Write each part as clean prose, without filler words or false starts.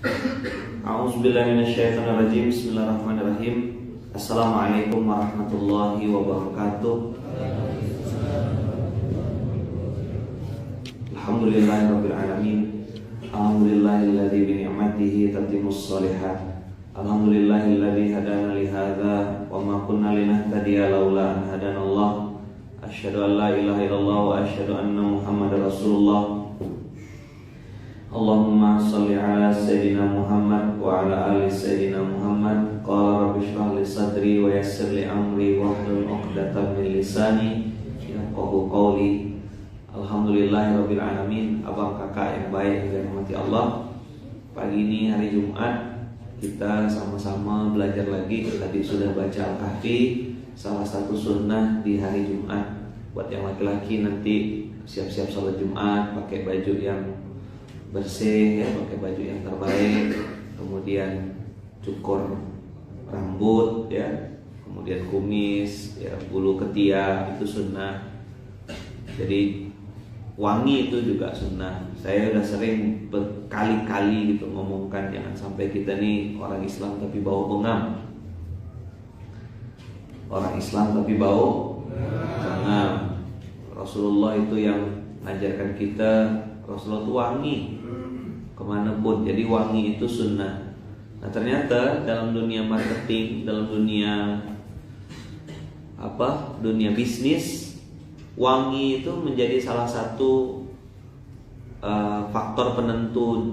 A'udzubillahiminasyaitonirrajim. Bismillahirrahmanirrahim. Assalamualaikum warahmatullahi wabarakatuh. Alhamdulillahirabbil alamin. Alhamdulillahilladzi bi ni'matihi tatimmus shalihat. Alhamdulillahilladzi hadana li hadza wa ma kunna linahtadiya laula an hadanallah. Asyhadu an la ilaha illallah wa asyhadu anna Muhammadar Rasulullah. Allahumma salli ala Sayyidina Muhammad wa ala ali Sayyidina Muhammad. Qala rabbi shrah li sadri wa yassir li amri wahlul 'uqdatam min lisani yafqahu qawli. Alhamdulillahirabbil alamin. Abang kakak yang baik yang dirahmati Allah, pagi ini hari Jumat kita sama-sama belajar lagi. Tadi sudah baca Al-Kahfi, salah satu sunnah di hari Jumat. Buat yang laki-laki nanti siap-siap sholat Jumat pakai baju yang bersih, ya, pakai baju yang terbaik, kemudian cukur rambut, ya, kemudian kumis, ya, bulu ketiak itu sunnah. Jadi wangi itu juga sunnah. Saya udah sering berkali-kali gitu ngomongkan, jangan sampai kita nih orang Islam tapi bau bengam. Orang Islam tapi bau bengam. Rasulullah itu yang mengajarkan kita, Rasulullah itu wangi kemanapun. Jadi wangi itu sunnah. Nah ternyata dalam dunia marketing, dalam dunia dunia bisnis, wangi itu menjadi salah satu faktor penentu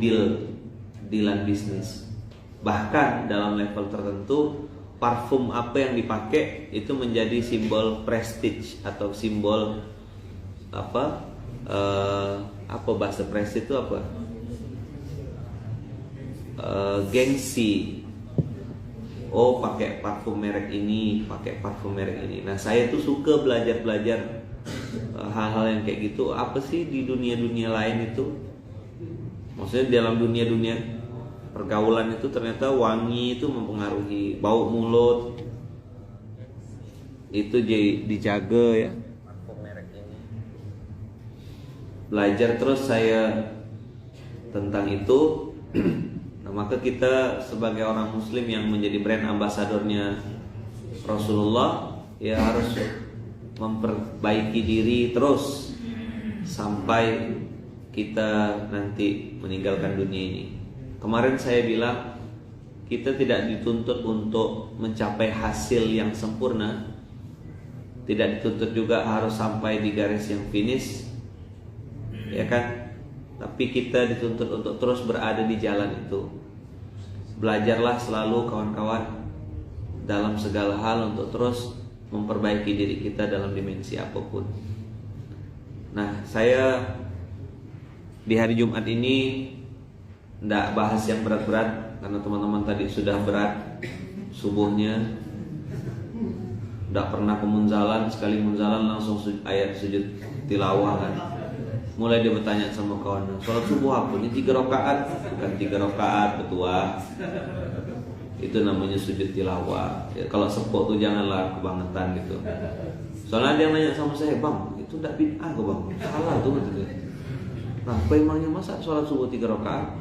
dealan bisnis. Bahkan dalam level tertentu, parfum apa yang dipakai itu menjadi simbol prestige atau simbol apa bahasa prestige itu apa? Gengsi. Oh, pakai parfum merek ini, pakai parfum merek ini. Nah, saya tuh suka belajar hal-hal yang kayak gitu. Apa sih di dunia-dunia lain itu? Maksudnya dalam dunia-dunia pergaulan itu ternyata wangi itu mempengaruhi. Bau mulut itu dijaga, ya. Belajar terus saya tentang itu. Nah, maka kita sebagai orang muslim yang menjadi brand ambasadornya Rasulullah, ya harus memperbaiki diri terus sampai kita nanti meninggalkan dunia ini. Kemarin saya bilang kita tidak dituntut untuk mencapai hasil yang sempurna, tidak dituntut juga harus sampai di garis yang finish, ya kan? Tapi kita dituntut untuk terus berada di jalan itu. Belajarlah selalu kawan-kawan dalam segala hal untuk terus memperbaiki diri kita dalam dimensi apapun. Nah, saya di hari Jumat ini tidak bahas yang berat-berat karena teman-teman tadi sudah berat subuhnya. Tidak pernah ke munzalan, sekali munzalan langsung ayat sujud tilawah kan. Mulai dia bertanya sama kawan, sholat subuh apa? Ini 3 rakaat, bukan 3 rakaat betua. Itu namanya sujud tilawah. Ya, kalau sepok tuh janganlah kebangetan gitu. Soalnya dia nanya sama saya, bang, itu tidak bid'ah kok bang? Salah tuh gitu. Nah, apa emangnya masa sholat subuh 3 rakaat?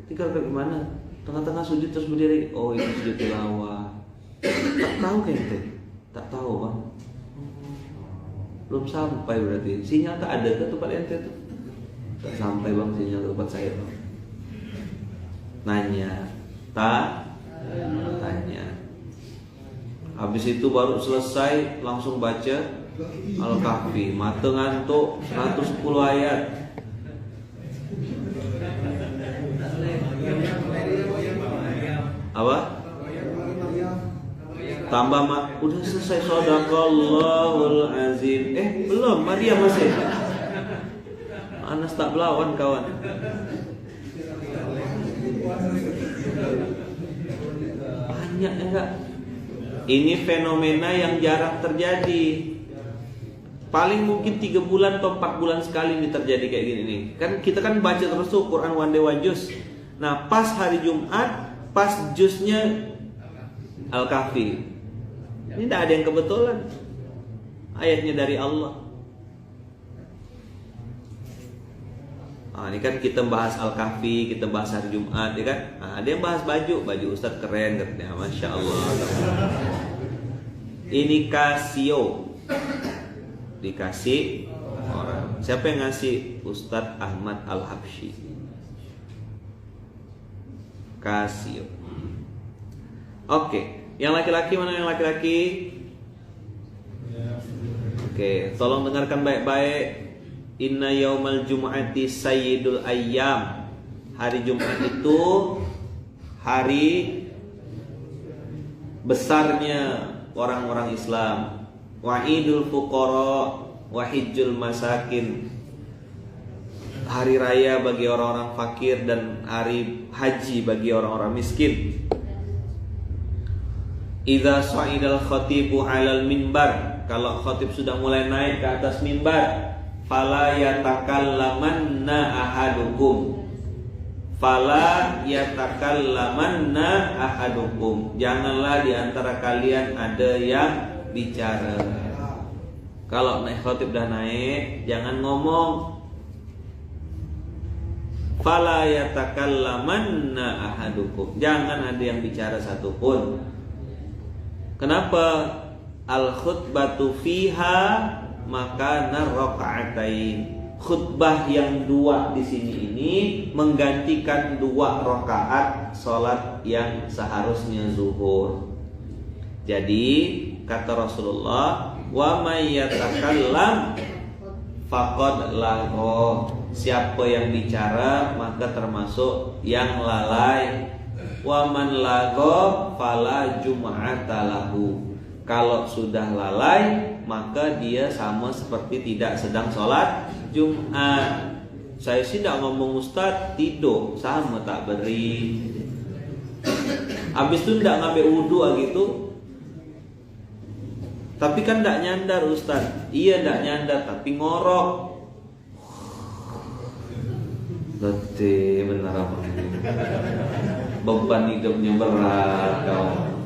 3 rakaat gimana? Tengah-tengah sujud terus berdiri. Oh, itu sujud tilawah. Tak tahu kayaknya. Tak tahu bang. Belum sampai berarti. Sinyal tak ada ke tempat ente tuh? Tak sampai bang sinyal ke tempat saya bang. Nanya, tanya. Habis itu baru selesai langsung baca Al-Kahfi. Mata ngantuk 110 ayat. Apa? Tambah udah selesai Shadaqallahul azim. Belum, Maria masih. Anas tak belawan kawan. Banyak enggak? Ini fenomena yang jarang terjadi. Paling mungkin 3 bulan atau 4 bulan sekali ini terjadi kayak gini nih. Kan kita kan baca terus tuh Quran one day one juz. Nah, pas hari Jumat, pas juznya Al-Kahfi. Ini tidak ada yang kebetulan. Ayatnya dari Allah. Ini kan kita bahas Al-Kahfi, kita bahas hari Jumat, ya kan? Ada yang bahas baju Ustadz keren katanya, Masya Allah. Ini Casio, dikasih orang. Siapa yang ngasih? Ustadz Ahmad Al-Habsyi. Casio. Oke, yang laki-laki mana yang laki-laki? Oke, tolong dengarkan baik-baik. Inna yaumal jum'ati sayyidul ayyam. Hari Jumat itu hari besarnya orang-orang Islam. Wa idul fuqara wa hijjul masakin. Hari raya bagi orang-orang fakir dan hari haji bagi orang-orang miskin. Idza sa'idal khatibu 'alal minbar. Kalau khatib sudah mulai naik ke atas mimbar, fala yatakallamanna ahadukum. Fala yatakallamanna ahadukum. Janganlah di antara kalian ada yang bicara. Kalau naik khatib dah naik, jangan ngomong. Fala yatakallamanna ahadukum. Jangan ada yang bicara satupun. Kenapa? Al khutbatu fiha maka rokaatain. Khutbah yang dua di sini ini menggantikan 2 rakaat sholat yang seharusnya zuhur. Jadi kata Rasulullah, wa may yatakallam faqad lagho. Siapa yang bicara maka termasuk yang lalai. Wa man lagho fala jum'ata lahu. Kalau sudah lalai maka dia sama seperti tidak sedang sholat Jumat. Saya sih tidak ngomong Ustadz, tidur sama tak beri. Habis itu tidak ngambil wudhu gitu. Tapi kan tidak nyandar Ustadz. Iya tidak nyandar tapi ngorok. Letih benar apa ini. Beban hidupnya berat kau.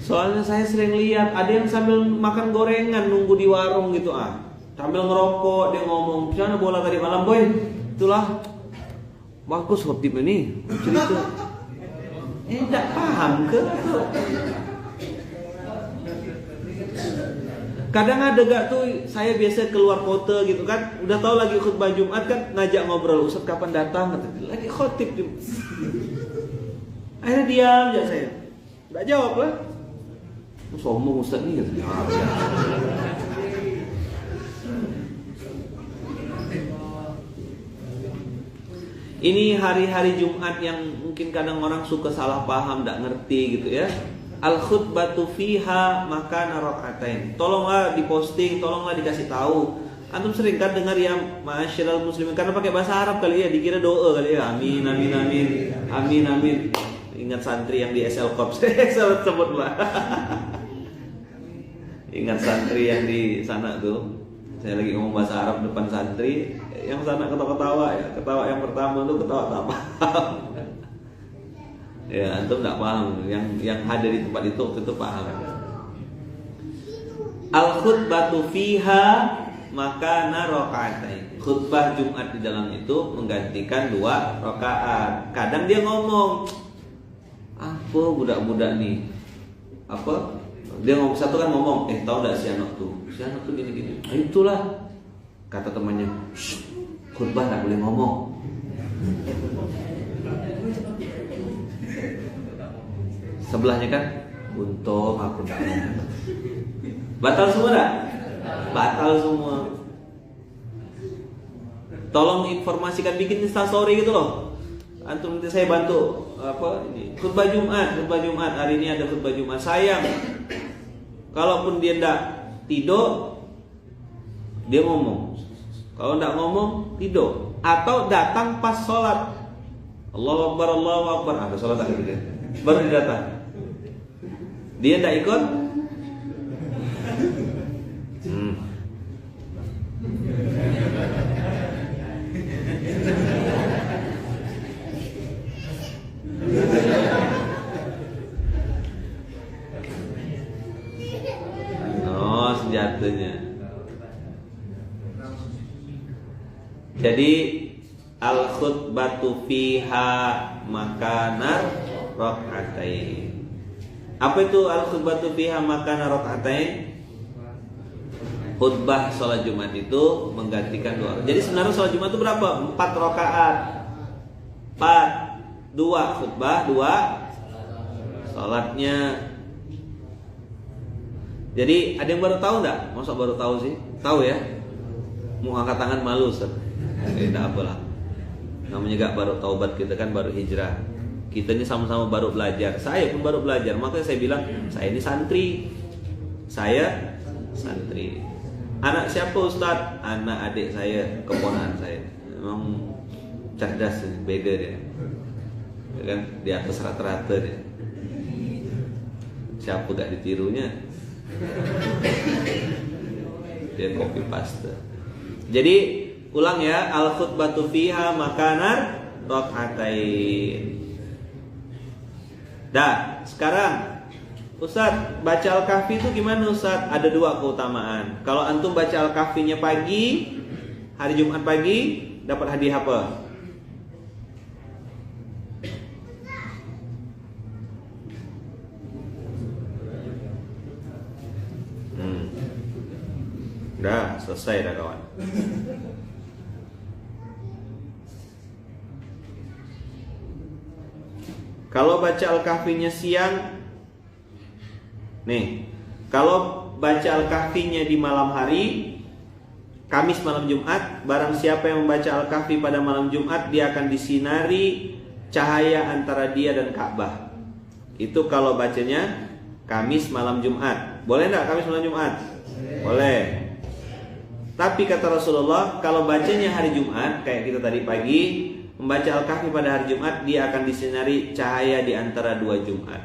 Soalnya saya sering lihat ada yang sambil makan gorengan nunggu di warung gitu sambil ngerokok. Dia ngomong, "Gimana bola tadi malam, boy?" Itulah bagus khotib ini cerita. Tidak paham ke? Kadang ada gak tuh, saya biasa keluar kota gitu kan, udah tahu lagi khutbah Jumat kan, ngajak ngobrol, "Ustaz kapan datang?" Lagi khotib Jumat. Akhirnya diam aja saya, nggak jawab lah. Sombong Ustaz nih gitu. Ini hari-hari Jumat yang mungkin kadang orang suka salah paham, tidak ngerti gitu ya. Al khutbatu fiha maka rokaatain. Tolonglah diposting, tolonglah dikasih tahu. Antum sering kan dengar yang ma'asyiral muslimin, karena pakai bahasa Arab kali ya, dikira doa kali ya. Amin amin amin. Amin amin. Ingat santri yang di SL Corps. Saya sebutlah. Ingat santri yang di sana tuh. Saya lagi ngomong bahasa Arab depan santri, yang sana ketawa-ketawa ya. Ketawa yang pertama tuh ketawa tak paham. Ya, antum tak paham. Yang hadir di tempat itu waktu itu paham. Al khutbatu fiha maka rokaatain. Khutbah Jumat di dalam itu menggantikan 2 rakaat. Kadang dia ngomong, apa budak-budak nih? Apa? Dia ngomong satu kan ngomong, tahu enggak si anak tuh? Si anak tuh gini-gini. Itulah kata temannya, khutbah enggak boleh ngomong. Sebelahnya kan, untung aku enggak. Batal semua enggak? Batal semua. Tolong informasikan, bikin instastory gitu loh. Antum nanti saya bantu ini khutbah Jumat hari ini ada khutbah Jumat. Sayang, kalaupun dia ndak tidur, dia ngomong. Kalau ndak ngomong, tidur atau datang pas sholat. Allahu Akbar. Ada sholat tak gitu? Baru dia datang. Dia ndak ikut. Senjatanya Jadi al khutbatu fiha makana rak'atain. Apa itu al khutbatu fiha makana rak'atain? Khutbah sholat Jumat itu menggantikan 2. Jadi sebenarnya sholat Jumat itu berapa? 4 rakaat. 4, 2 khutbah, 2 sholatnya. Jadi ada yang baru tahu enggak? Masa baru tahu sih? Tahu ya? Mau angkat tangan malu Ustaz. Tidak apalah. Namanya gak baru taubat, kita kan baru hijrah. Kita ini sama-sama baru belajar. Saya pun baru belajar. Makanya saya bilang, saya ini santri. Saya santri. Anak siapa Ustaz? Anak adik saya, keponakan saya. Memang cerdas, beda dia. Ya kan? Di atas rata-rata dia. Siapa gak ditirunya? Dia copy paste. Jadi ulang ya, al khutbatu fiha makanar rak'atain. Dah, sekarang Ustaz, baca Al-Kahfi itu gimana Ustaz? Ada 2 keutamaan. Kalau antum baca Al-Kahfinya pagi, hari Jumat pagi, dapat hadiah apa? Dah, selesai dah kawan. Kalau baca Al-Kahfinya siang, nih, kalau baca Al-Kahfinya di malam hari, Kamis malam Jumat, barang siapa yang membaca Al-Kahfi pada malam Jumat, dia akan disinari cahaya antara dia dan Ka'bah. Itu kalau bacanya Kamis malam Jumat. Boleh enggak Kamis malam Jumat? Boleh. Tapi kata Rasulullah, kalau bacanya hari Jumat, kayak kita tadi pagi, membaca Al-Kahfi pada hari Jumat, dia akan disinari cahaya di antara 2 Jumat.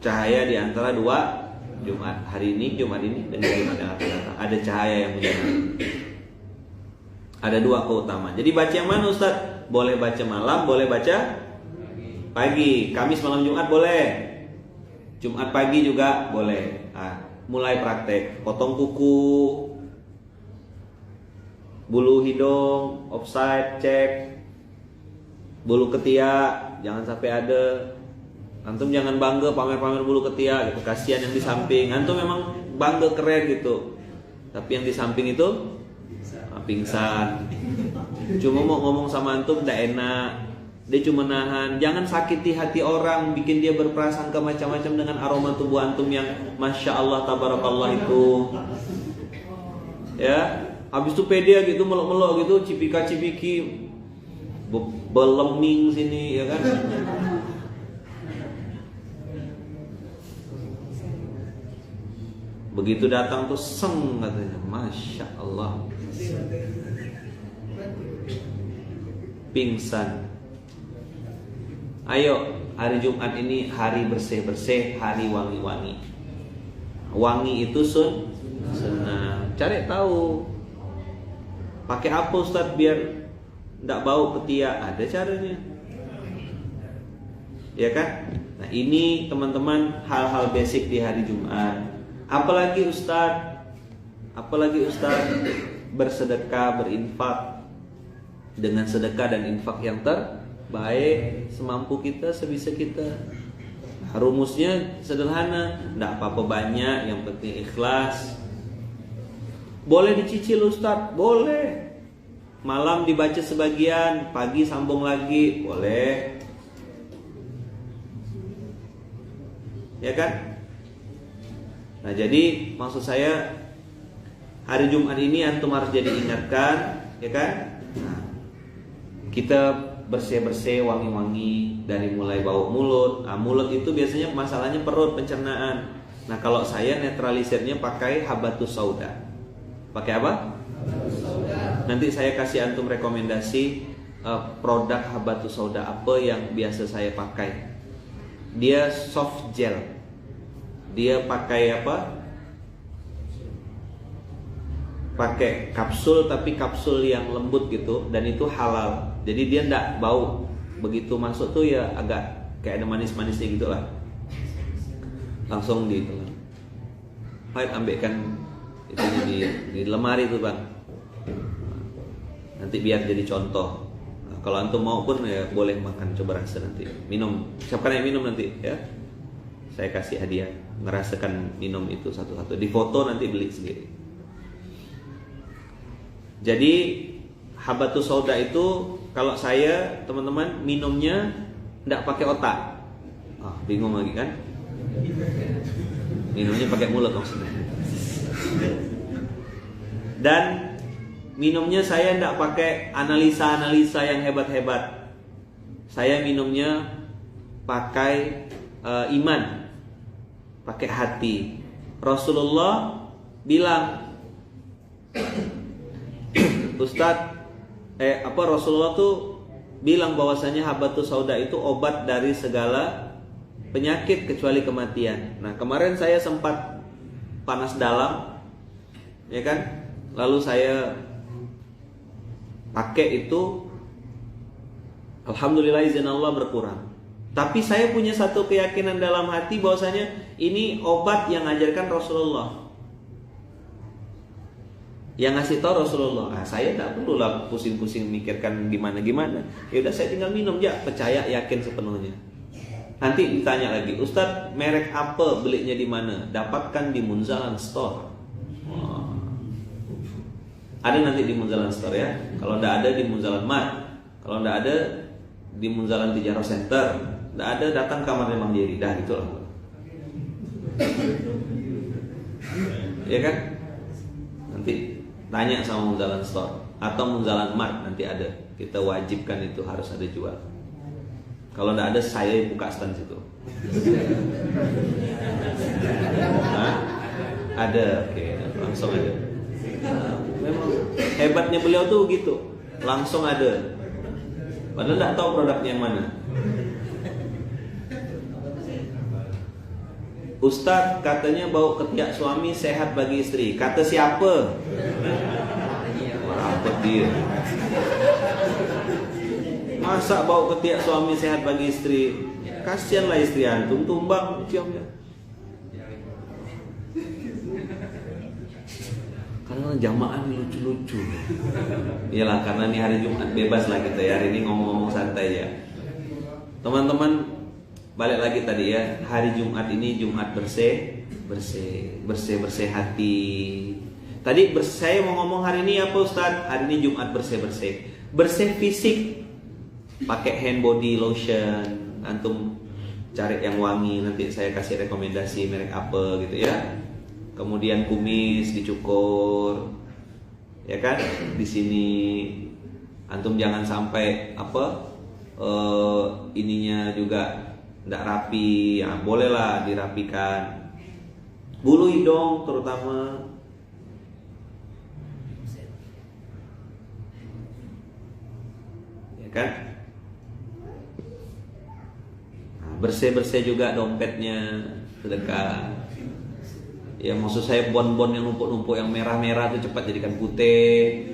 Cahaya di antara 2 Jumat. Hari ini, Jumat ini, dan Jumat yang akan datang. Ada cahaya yang menyinari. Ada 2 keutamaan. Jadi baca yang mana Ustaz? Boleh baca malam, boleh baca pagi. Kamis malam Jumat boleh. Jumat pagi juga boleh. Mulai praktek. Potong kuku, bulu hidung, offside, cek. Bulu ketiak, jangan sampai ada. Antum jangan bangga pamer-pamer bulu ketiak gitu. Kasihan yang di samping. Antum memang bangga keren gitu. Tapi yang di samping itu pingsan. Cuma mau ngomong sama antum tidak enak. Dia cuma nahan. Jangan sakiti hati orang, bikin dia berprasangka macam-macam dengan aroma tubuh antum yang Masya Allah tabarakallah itu. Ya, habis itu pede gitu, melok-melok gitu, cipika-cipiki, beleming sini, ya kan? Begitu datang tuh seng katanya, Masya Allah, pingsan. Ayo, hari Jumat ini hari bersih-bersih, hari wangi-wangi. Wangi itu sunnah. Cari tahu pakai apa Ustaz biar tidak bau ketiak. Ada caranya, ya kan? Nah ini teman-teman hal-hal basic di hari Jumat. Apalagi Ustaz bersedekah, berinfak dengan sedekah dan infak yang terbaik semampu kita, sebisa kita. Rumusnya sederhana, tidak apa-apa banyak, yang penting ikhlas. Boleh dicicil Ustaz, boleh. Malam dibaca sebagian, pagi sambung lagi, boleh. Ya kan? Nah jadi maksud saya hari Jumat ini antum harus jadi ingatkan, ya kan? Nah, kita bersih-bersih, wangi-wangi dari mulai bau mulut. Nah, mulut itu biasanya masalahnya perut, pencernaan. Nah kalau saya netralisirnya pakai habatus sauda. Pakai apa? Nanti saya kasih antum rekomendasi produk habatus sauda apa yang biasa saya pakai. Dia soft gel. Dia pakai apa? Pakai kapsul, tapi kapsul yang lembut gitu, dan itu halal. Jadi dia enggak bau. Begitu masuk tuh ya agak kayak ada manis-manisnya gitu lah. Langsung di itu. Baik, ambilkan Itu di lemari tuh bang. Nanti biar jadi contoh. Nah, kalau antum mau pun ya boleh makan, coba rasa nanti. Minum, siapkan yang minum nanti ya. Saya kasih hadiah, ngerasakan minum itu satu-satu. Di foto nanti beli sendiri. Jadi Habatus Sauda itu kalau saya teman-teman minumnya tidak pakai otak. Bingung lagi kan? Minumnya pakai mulut maksudnya. Dan minumnya saya tidak pakai analisa-analisa yang hebat-hebat. Saya minumnya pakai iman, pakai hati. Rasulullah bilang, Rasulullah tuh bilang bahwasanya Habatus Sauda itu obat dari segala penyakit kecuali kematian. Nah, kemarin saya sempat panas dalam, ya kan? Lalu saya pakai itu, alhamdulillah izin Allah berkurang. Tapi saya punya satu keyakinan dalam hati bahwasanya ini obat yang ngajarkan Rasulullah. Yang ngasih tahu Rasulullah. Saya tidak perlu lah pusing-pusing mikirkan gimana-gimana. Ya udah saya tinggal minum aja, percaya, yakin sepenuhnya. Nanti ditanya lagi, Ustadz merek apa belinya di mana? Dapatkan di Munzalan Store. Ada nanti di Munzalan Store ya. Kalau tidak ada di Munzalan Mart. Kalau tidak ada di Munzalan Tijaro Center. Tidak ada, datang kamarnya Mang Jerry. Dah itulah. Ya kan? Nanti tanya sama Munzalan Store atau Munzalan Mart, nanti ada. Kita wajibkan itu harus ada jual. Kalau tidak ada, saya buka stand situ. Ada, oke, langsung ada. Memang hebatnya beliau tuh gitu, langsung ada. Padahal tidak tahu produknya yang mana. Ustadz katanya bau ketiak suami sehat bagi istri. Kata siapa? Apa dia? Masa bau ketiak suami sehat bagi istri? Kasianlah istri antum, tumbang ciumnya. Karena jamaah lucu-lucu. Iyalah, karena ini hari Jumat bebas lah kita ya. Hari ini ngomong-ngomong santai ya. Teman-teman, balik lagi tadi ya. Hari Jumat ini Jumat bersih hati. Tadi saya mau ngomong hari ini apa Ustaz? Hari ini Jumat bersih fisik. Pakai hand body lotion, antum cari yang wangi, nanti saya kasih rekomendasi merek apa gitu ya. Kemudian kumis dicukur, ya kan? Di sini antum jangan sampai ininya juga tidak rapi, ya bolehlah dirapikan. Bulu hidung terutama. Ya kan? Bersih juga dompetnya, sedekah. Ya maksud saya bon-bon yang numpuk-numpuk yang merah-merah itu cepat jadikan putih.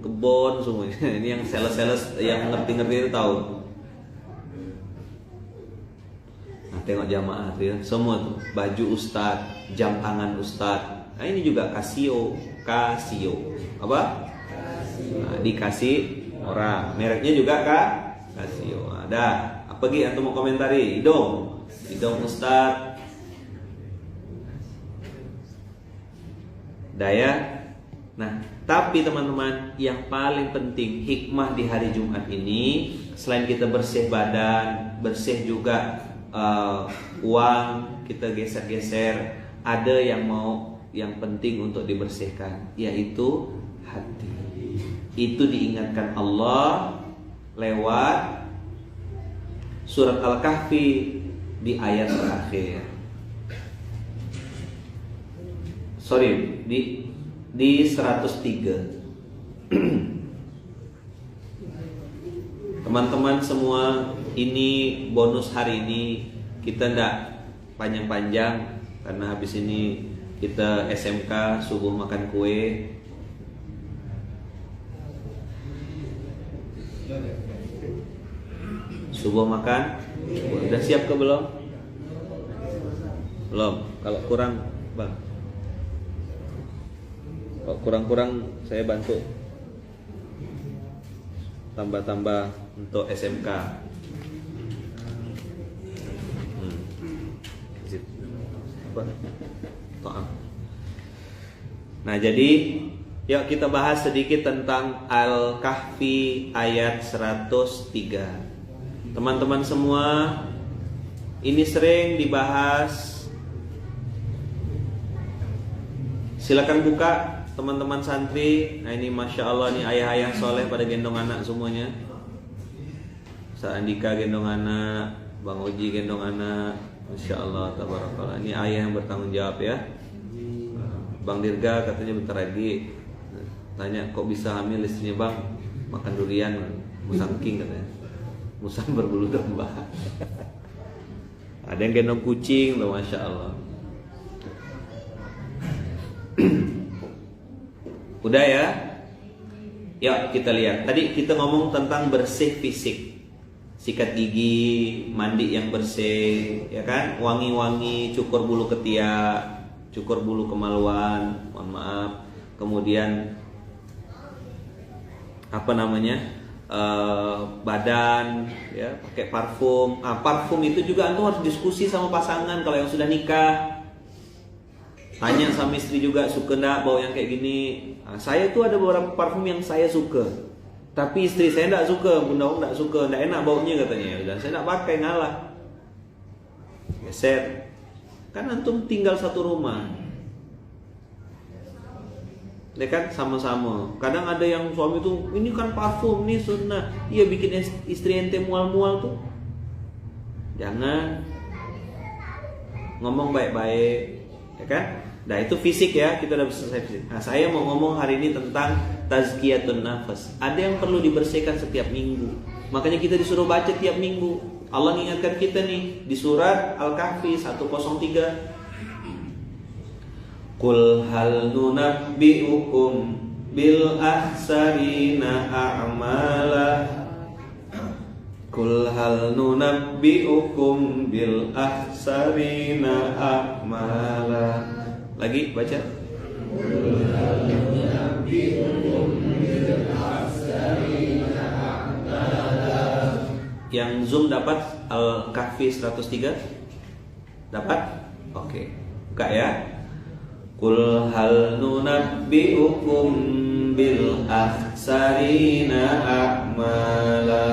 Kebon semua. Ini yang sales-sales yang ngerti-ngerti itu tahu. Nah, tengok jamaah tuh ya, semua tuh baju ustad, jam tangan ustad. Nah, ini juga Casio. Apa? Nah, dikasih orang. Mereknya juga Casio. Ada. Pergi antum mau komentari hidung Ustaz. Daya. Nah, tapi teman-teman, yang paling penting hikmah di hari Jumat ini, selain kita bersih badan, bersih juga uang, kita geser-geser, ada yang penting untuk dibersihkan, yaitu hati. Itu diingatkan Allah lewat Surat Al-Kahfi di ayat terakhir. Di 103. Teman-teman semua, ini bonus hari ini. Kita tidak panjang-panjang karena habis ini kita SMK subuh makan kue. Subuh makan, udah siap ke belum? Belum. Kalau kurang, bang. Kalau kurang-kurang saya bantu tambah-tambah untuk SMK. Apa? To'am. Nah, jadi yuk kita bahas sedikit tentang Al-Kahfi ayat 103. Teman-teman semua, ini sering dibahas. Silakan buka teman-teman santri. Nah, ini Masya Allah nih, ayah-ayah soleh pada gendong anak semuanya. Ustaz Andika gendong anak, Bang Oji gendong anak. Masya Allah, tabarakallah. Ini ayah yang bertanggung jawab ya. Bang Dirga katanya bentar lagi tanya, kok bisa hamil istrinya bang? Makan durian, musang king katanya. Musang berbulu domba. Ada yang gendong kucing loh, Masya Allah. Udah ya? Yuk kita lihat. Tadi kita ngomong tentang bersih fisik. Sikat gigi, mandi yang bersih, ya kan? Wangi-wangi, cukur bulu ketiak, cukur bulu kemaluan, mohon maaf. Kemudian apa namanya? Badan, ya, pakai parfum. Parfum itu juga antum harus diskusi sama pasangan kalau yang sudah nikah. Tanya sama istri juga, suka enggak bau yang kayak gini? Saya tuh ada beberapa parfum yang saya suka, tapi istri saya enggak suka, Bunda enggak suka, enggak enak baunya katanya. Dan saya enggak pakai, ngalah. Geser. Kan antum tinggal satu rumah. Ya kan, sama-sama. Kadang ada yang suami tuh, ini kan parfum, ini sunnah. Iya, bikin istri ente mual-mual tuh. Jangan. Ngomong baik-baik, ya kan? Nah, itu fisik ya, kita udah selesai fisik. Nah, saya mau ngomong hari ini tentang tazkiyatun nafas. Ada yang perlu dibersihkan setiap minggu. Makanya kita disuruh baca tiap minggu. Allah mengingatkan kita nih di surat Al-Kahfi 103. Qul hal nunabbi'ukum bil ahsarina a'mala. Qul hal nunabbi'ukum bil ahsarina a'mala. Lagi baca. Qul hal nunabbi'ukum bil ahsarina a'mala. Yang Zoom dapat Al-Kahfi 103? Dapat? Oke. Buka ya. Qul hal nunabbi'ukum bil ahsarina a'mala.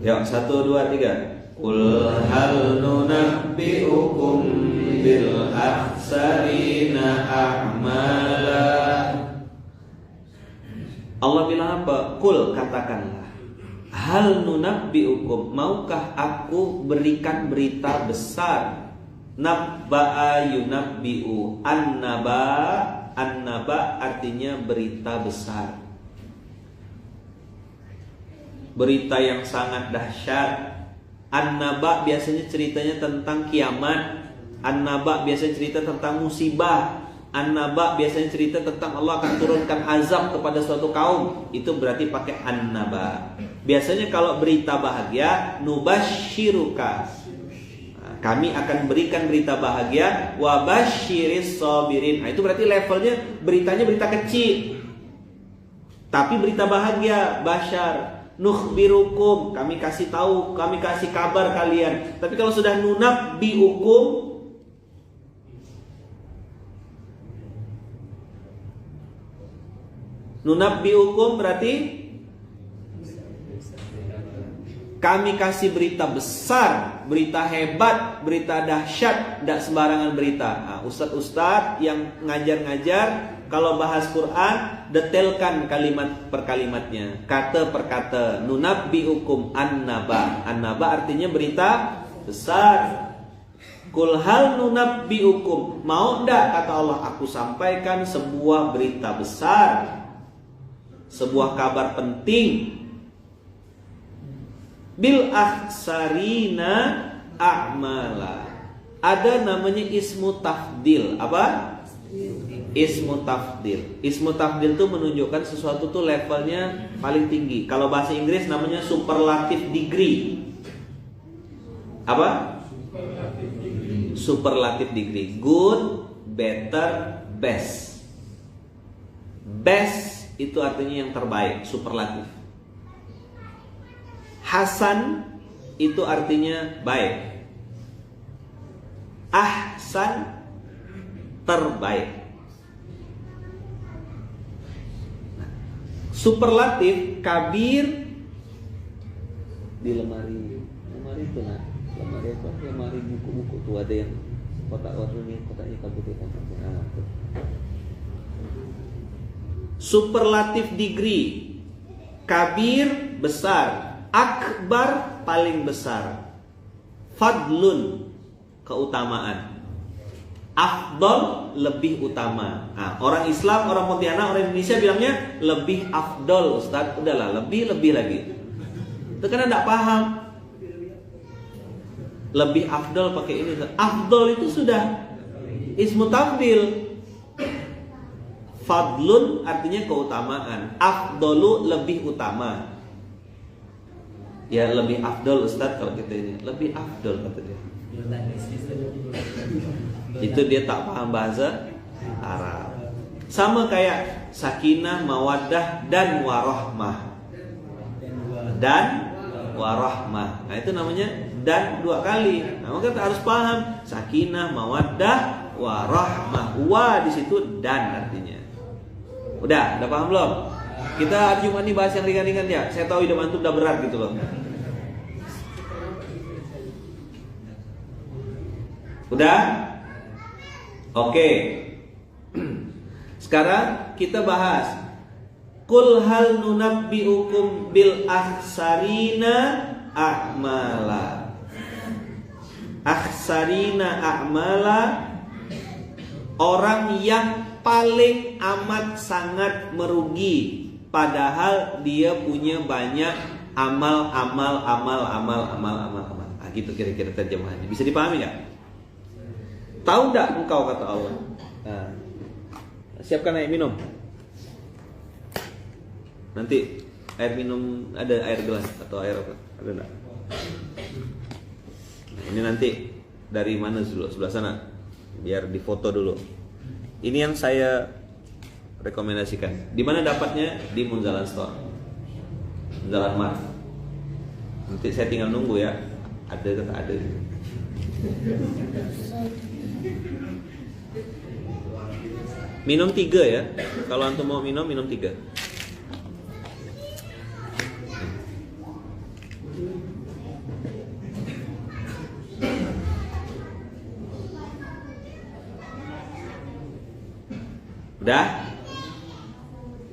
Ya, 1, 2, 3. Qul hal nunabbi'ukum bil ahsarina a'mala. Allah bilang apa? Qul, katakanlah. Hal nunabbi'ukum, maukah aku berikan berita besar? Nabba'a yunabbi'u. An-naba artinya berita besar, berita yang sangat dahsyat. An-naba biasanya ceritanya tentang kiamat. An-naba biasanya cerita tentang musibah. An-naba biasanya cerita tentang Allah akan turunkan azab kepada suatu kaum. Itu berarti pakai an-naba. Biasanya kalau berita bahagia, nubasyiruka, kami akan berikan berita bahagia, wa basyiris sabirin. Nah, itu berarti levelnya beritanya berita kecil, tapi berita bahagia, basyar. Nukhbirukum, kami kasih tahu, kami kasih kabar kalian. Tapi kalau sudah nunabbiukum, nunabbiukum berarti kami kasih berita besar, berita hebat, berita dahsyat, tidak sembarangan berita. Nah, ustadz-ustadz yang ngajar-ngajar, kalau bahas Quran, detailkan kalimat per kalimatnya, kata per kata. Nunabbiukum an-naba. An-naba artinya berita besar. Qul hal nunabbiukum, mau ndak kata Allah, aku sampaikan sebuah berita besar, sebuah kabar penting. Bil ahsarina a'mala. Ada namanya ismu tafdil. Apa? Ismu tafdil. Ismu tafdil itu menunjukkan sesuatu tuh levelnya paling tinggi. Kalau bahasa Inggris namanya superlative degree. Apa? Superlative degree. Good, better, best. Best itu artinya yang terbaik, superlatif. Hasan itu artinya baik. Ahsan terbaik. Superlatif kabir di lemari itu nah. Lemari apa? Lemari buku-buku tuh ada yang kotak warnanya kotaknya kabutnya. Nah, tuh. Superlatif degree. Kabir besar, akbar paling besar, fadlun keutamaan, afdol lebih utama. Nah, orang Islam, orang Pontianak, orang Indonesia bilangnya lebih afdol, Ustaz. Udahlah, lebih lagi. Itu karena tidak paham. Lebih afdol pakai ini. Afdol itu sudah ismu tafdil. Fadlun artinya keutamaan. Afdolu lebih utama. Ya lebih afdol Ustaz kalau kita ini. Lebih afdol kata dia. Itu dia tak paham bahasa Arab. Sama kayak sakinah, mawaddah dan warahmah. Dan warahmah. Nah itu namanya dan dua kali. Nah, maka kita harus paham sakinah, mawaddah, warahmah. Wa di situ dan artinya. Udah paham belum? Kita hari Jumat ini bahas yang ringan-ringan ya. Saya tahu hidup antum udah berat gitu loh. Udah? Oke. Sekarang kita bahas Qul hal nunabbi'ukum bil akhsarina a'mala. Akhsarina a'mala, orang yang paling amat sangat merugi, padahal dia punya banyak amal. Nah, gitu kira-kira terjemahannya. Bisa dipahami nggak? Tahu nggak engkau kata Allah? Nah, siapkan air minum. Nanti air minum ada air gelas atau air apa? Ada nggak? Nah, ini nanti dari mana dulu? Sebelah sana. Biar difoto dulu. Ini yang saya rekomendasikan. Di mana dapatnya? Di Munzalan Store, Munzalan Mart. Nanti saya tinggal nunggu ya. Ada kata ada. Minum 3 ya. Kalau antum mau minum 3. Udah?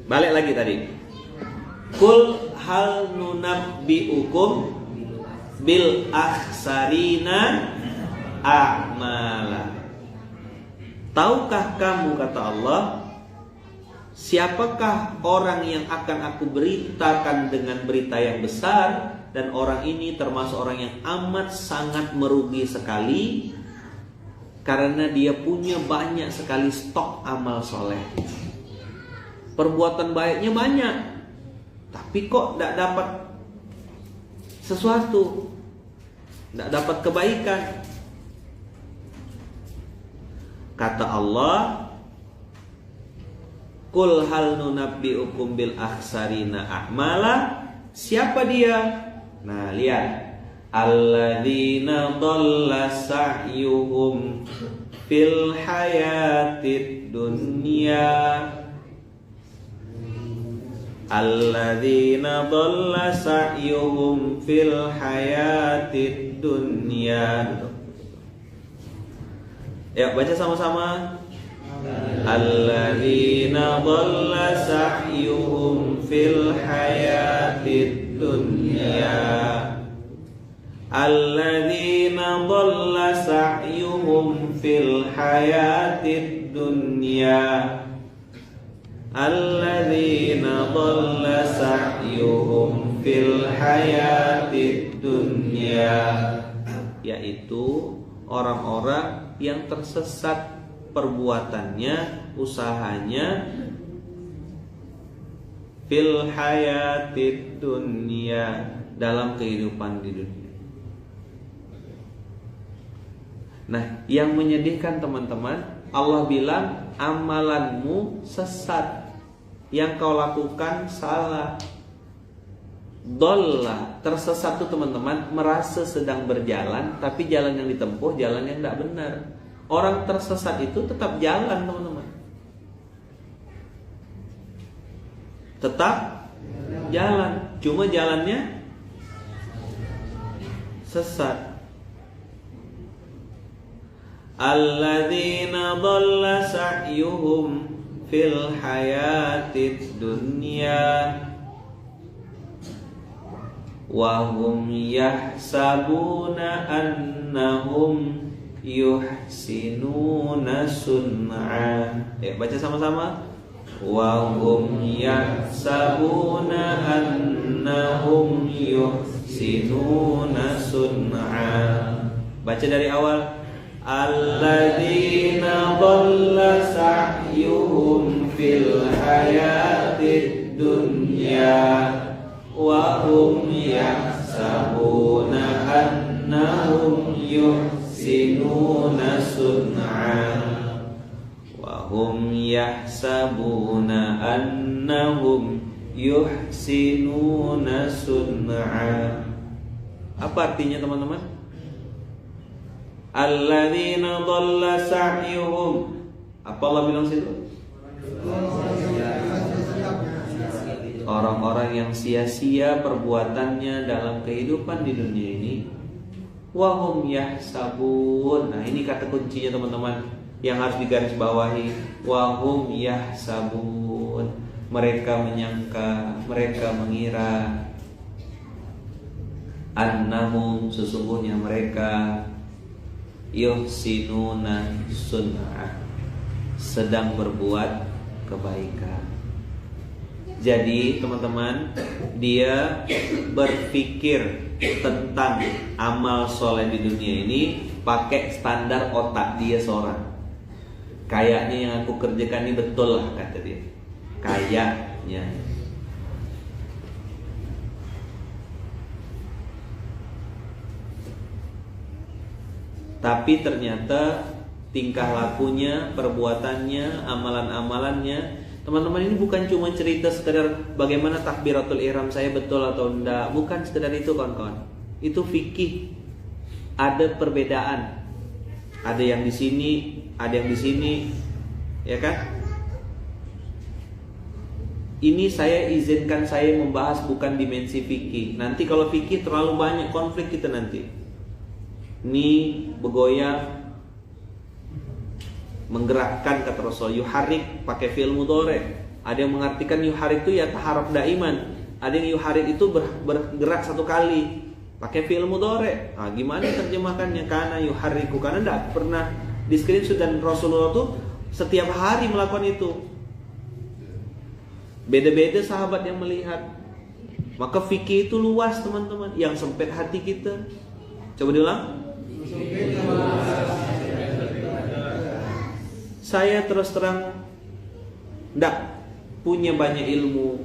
Balik lagi tadi. Kul hal nunabbi'ukum bil akhsarina a'mala. Tahukah kamu kata Allah, siapakah orang yang akan aku beritakan dengan berita yang besar, dan orang ini termasuk orang yang amat sangat merugi sekali karena dia punya banyak sekali stok amal soleh. Perbuatan baiknya banyak, tapi kok tidak dapat sesuatu, tidak dapat kebaikan. Kata Allah, Qul hal nunabbi'ukum bil akhsarina a'mala. Siapa dia? Nah lihat, alladzina dhalla sa'yuhum fil hayatid dunya. Alladzina dhalla sa'yuhum fil hayatid dunya. Ya baca sama-sama. Alladzina dhalla sa'yuhum fil hayatid dunya. Alladzina dhalla sa'yuhum fil hayatid dunya. Alladzina dhalla sa'yuhum fil hayatid dunya, yaitu orang-orang yang tersesat perbuatannya, usahanya fil hayatid dunya, dalam kehidupan di dunia. Nah, yang menyedihkan teman-teman, Allah bilang amalanmu sesat, yang kau lakukan salah. Dolla, tersesat tuh teman-teman, merasa sedang berjalan tapi jalan yang ditempuh jalan yang tidak benar. Orang tersesat itu tetap jalan teman-teman, tetap jalan, cuma jalannya sesat. Alladzina dhalla sa'yuhum fil hayatid dunya wa hum yahsabuna annahum yuhsinuna sun'a. Baca sama-sama. Wa hum yahsabuna annahum yuhsinuna sun'a. Baca dari awal. Alladzina dhalla sa'yuhum fil hayatid dunya wa hum yahsabuna annahum yuhsinuna sun'a. Wa hum yahsabuna annahum yuhsinuna sun'a. Apa artinya teman-teman? Alladzina dhalla sa'yuhum. Apa Allah bilang situ? Orang-orang yang sia-sia perbuatannya dalam kehidupan di dunia ini. Wa hum yahsabun. Nah, ini kata kuncinya teman-teman yang harus digarisbawahi. Wa hum yahsabun. Mereka menyangka, mereka mengira, annahum, sesungguhnya mereka, yuhsinuna sunnah, sedang berbuat kebaikan. Jadi teman-teman, dia berpikir tentang amal soleh di dunia ini pakai standar otak dia seorang. Kayaknya yang aku kerjakan ini betul lah, kata dia. Kayaknya. Tapi ternyata tingkah lakunya, perbuatannya, amalan-amalannya, teman-teman, ini bukan cuma cerita sekedar bagaimana takbiratul ihram saya betul atau enggak. Bukan sekedar itu kawan-kawan. Itu fikih. Ada perbedaan. Ada yang di sini, ada yang di sini, ya kan? Ini saya izinkan saya membahas bukan dimensi fikih. Nanti kalau fikih terlalu banyak konflik kita nanti. Ini bergoyang, menggerakkan, kata Rasul, yuharik pakai fi'il mudhari'. Ada yang mengartikan yuharik itu ya taharrak daiman. Ada yang yuharik itu bergerak satu kali pakai fi'il mudhari'. Nah, gimana terjemahkannya? Karena yuhariku, karena tidak pernah di screenshot, dan Rasulullah tuh setiap hari melakukan itu. Beda-beda sahabat yang melihat. Maka fikih itu luas teman-teman. Yang sempit hati kita. Coba diulang. Saya terus terang tidak punya banyak ilmu,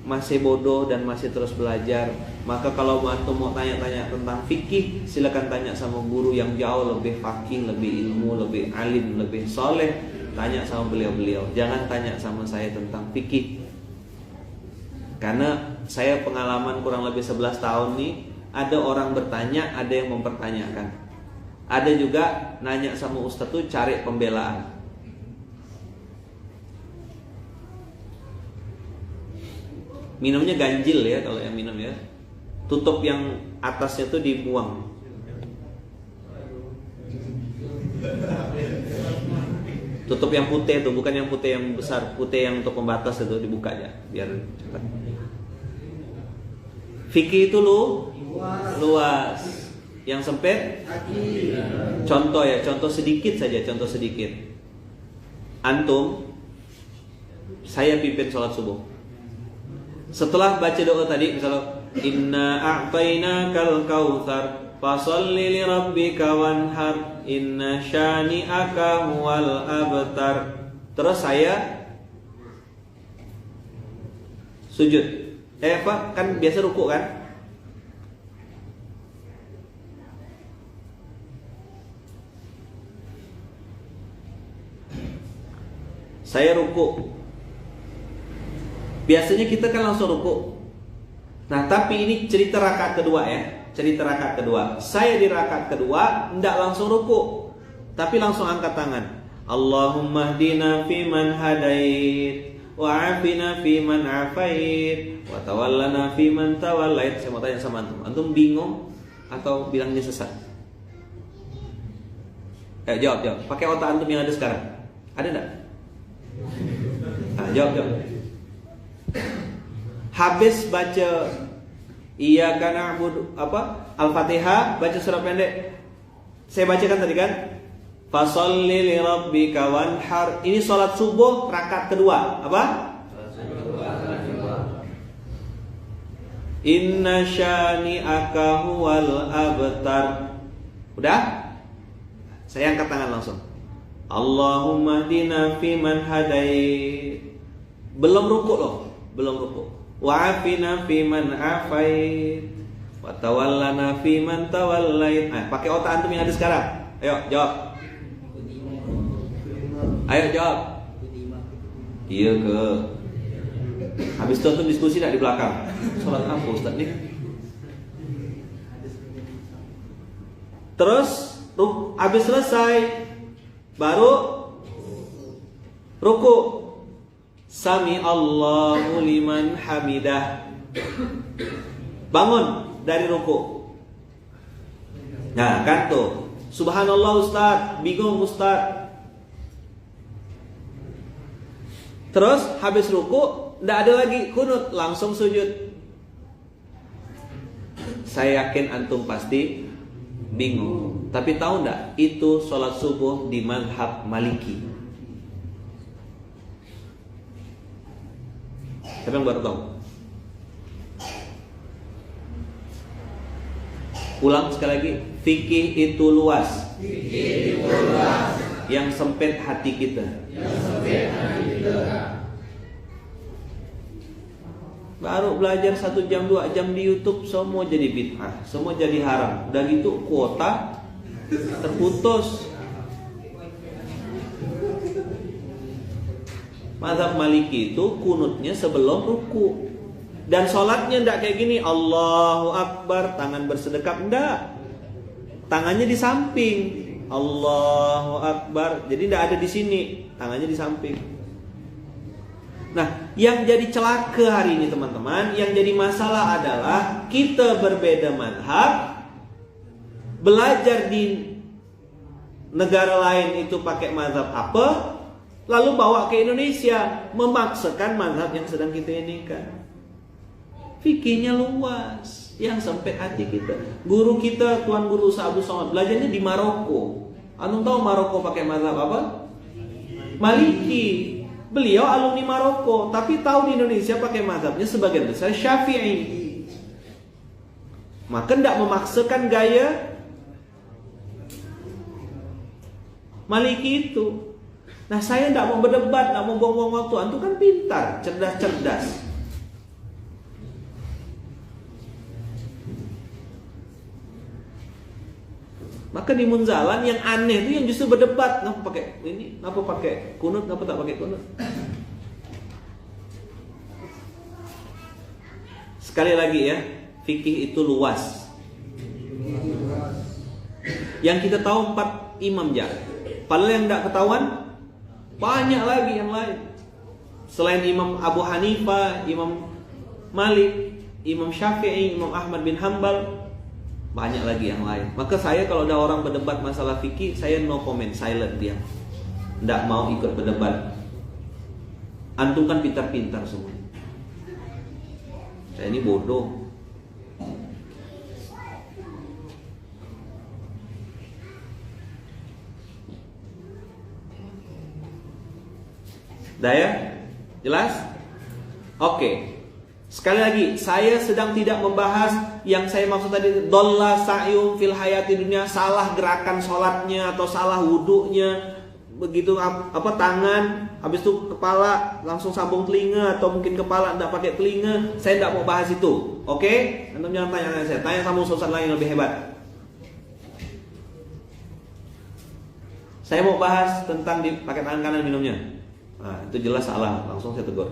masih bodoh dan masih terus belajar. Maka kalau antum mau tanya-tanya tentang fikih, silakan tanya sama guru yang jauh lebih fakih, lebih ilmu, lebih alim, lebih soleh. Tanya sama beliau-beliau. Jangan tanya sama saya tentang fikih. Karena saya pengalaman kurang lebih 11 tahun nih, ada orang bertanya, ada yang mempertanyakan. Ada juga nanya sama ustadz tuh cari pembelaan. Minumnya ganjil ya kalau yang minum ya. Tutup yang atasnya tuh dibuang. Tutup yang putih tuh, bukan yang putih yang besar, putih yang untuk pembatas itu dibuka aja biar cepat. Fikih itu luas. Yang sempit, contoh ya, contoh sedikit saja, contoh sedikit. Antum, saya pimpin sholat subuh. Setelah baca doa tadi, misalnya inna a'tainakal kautsar fasholli li rabbika wanhar inna syani'aka huwal abtar. Terus saya sujud. Apa? Kan biasa ruku kan? Saya ruku. Biasanya kita kan langsung ruku. Nah, tapi ini cerita rakaat kedua ya. Cerita rakaat kedua. Saya di rakaat kedua tidak langsung ruku, tapi langsung angkat tangan. Allahumma hdina fiman hadait, wa afina fiman afait, wa tawallana fiman tawallait. Saya mau tanya sama antum. Antum bingung atau bilangnya sesat? Jawab. Pakai otak antum yang ada sekarang. Ada enggak? Jawab. Habis baca Iyyaka na'budu Al-Fatihah, baca surah pendek. Saya bacakan tadi kan? Fasholli li rabbika wanhar. Ini salat subuh rakaat kedua. Apa? Inna syani'aka huwal abtar. Udah? Saya angkat tangan langsung. Allahumma hdina fiman hadait. Belum ruku loh, belum ruku. Wa afina fiman afait, wa tawallana fiman tawallait. Pakai otak antum yang ada sekarang. Ayo jawab. Ayo jawab. Iya ke. Habis itu antum diskusi enggak di belakang? Salat apa Ustaz nih? Terus habis selesai baru ruku. Sami Allahu liman hamidah. Bangun dari ruku. Nah kan tuh, subhanallah Ustaz, bingung Ustaz. Terus habis ruku tidak ada lagi kunut, langsung sujud. Saya yakin antum pasti bingung. Tapi tahu enggak, itu sholat subuh di mazhab Maliki. Siapa yang baru tahu? Ulang sekali lagi. Fikih itu luas. Yang sempit hati kita. Baru belajar 1 jam 2 jam di YouTube, semua jadi bid'ah, semua jadi haram. Udah gitu kuota terputus. Mazhab Maliki itu kunutnya sebelum ruku. Dan sholatnya enggak kayak gini, Allahu Akbar, tangan bersedekap, enggak. Tangannya di samping. Allahu Akbar. Jadi enggak ada di sini, tangannya di samping. Nah, yang jadi celaka hari ini teman-teman, yang jadi masalah adalah kita berbeda mazhab. Belajar di negara lain itu pakai mazhab apa, lalu bawa ke Indonesia, memaksakan mazhab yang sedang kita ini kan. Fikihnya luas, yang sempit hati kita. Guru kita, Tuan Guru Sa'abus Somad, belajarnya di Maroko. Antum tahu Maroko pakai mazhab apa? Maliki. Beliau alumni Maroko, tapi tahu di Indonesia pakai mazhabnya sebagian besar Syafi'i. Maka tidak memaksakan gaya Maliki itu. Nah, saya tidak mau berdebat, tidak mau buang-buang waktu. Antum kan pintar, cerdas-cerdas. Maka di Munzalan yang aneh itu yang justru berdebat, kenapa pakai ini, kenapa pakai kunut, kenapa tak pakai kunut. Sekali lagi ya, fikih itu luas. Yang kita tahu 4 imam ya. Padahal yang tidak ketahuan banyak lagi yang lain. Selain Imam Abu Hanifah, Imam Malik, Imam Syafi'i, Imam Ahmad bin Hanbal, banyak lagi yang lain. Maka saya kalau ada orang berdebat masalah fikih, saya no comment, silent dia. Tidak mau ikut berdebat. Antum kan pintar-pintar semua. Saya ini bodoh. Dah ya? Jelas? Oke. Sekali lagi, saya sedang tidak membahas yang saya maksud tadi, dolla sa'yum fil hayati dunia, salah gerakan sholatnya atau salah wudhunya, begitu apa tangan, habis itu kepala langsung sambung telinga, atau mungkin kepala tidak pakai telinga. Saya tidak mau bahas itu. Oke? Antum jangan tanya saya, tanya sama ustaz lain yang lebih hebat. Saya mau bahas tentang pakai tangan kanan minumnya. Nah, itu jelas salah, langsung saya tegur.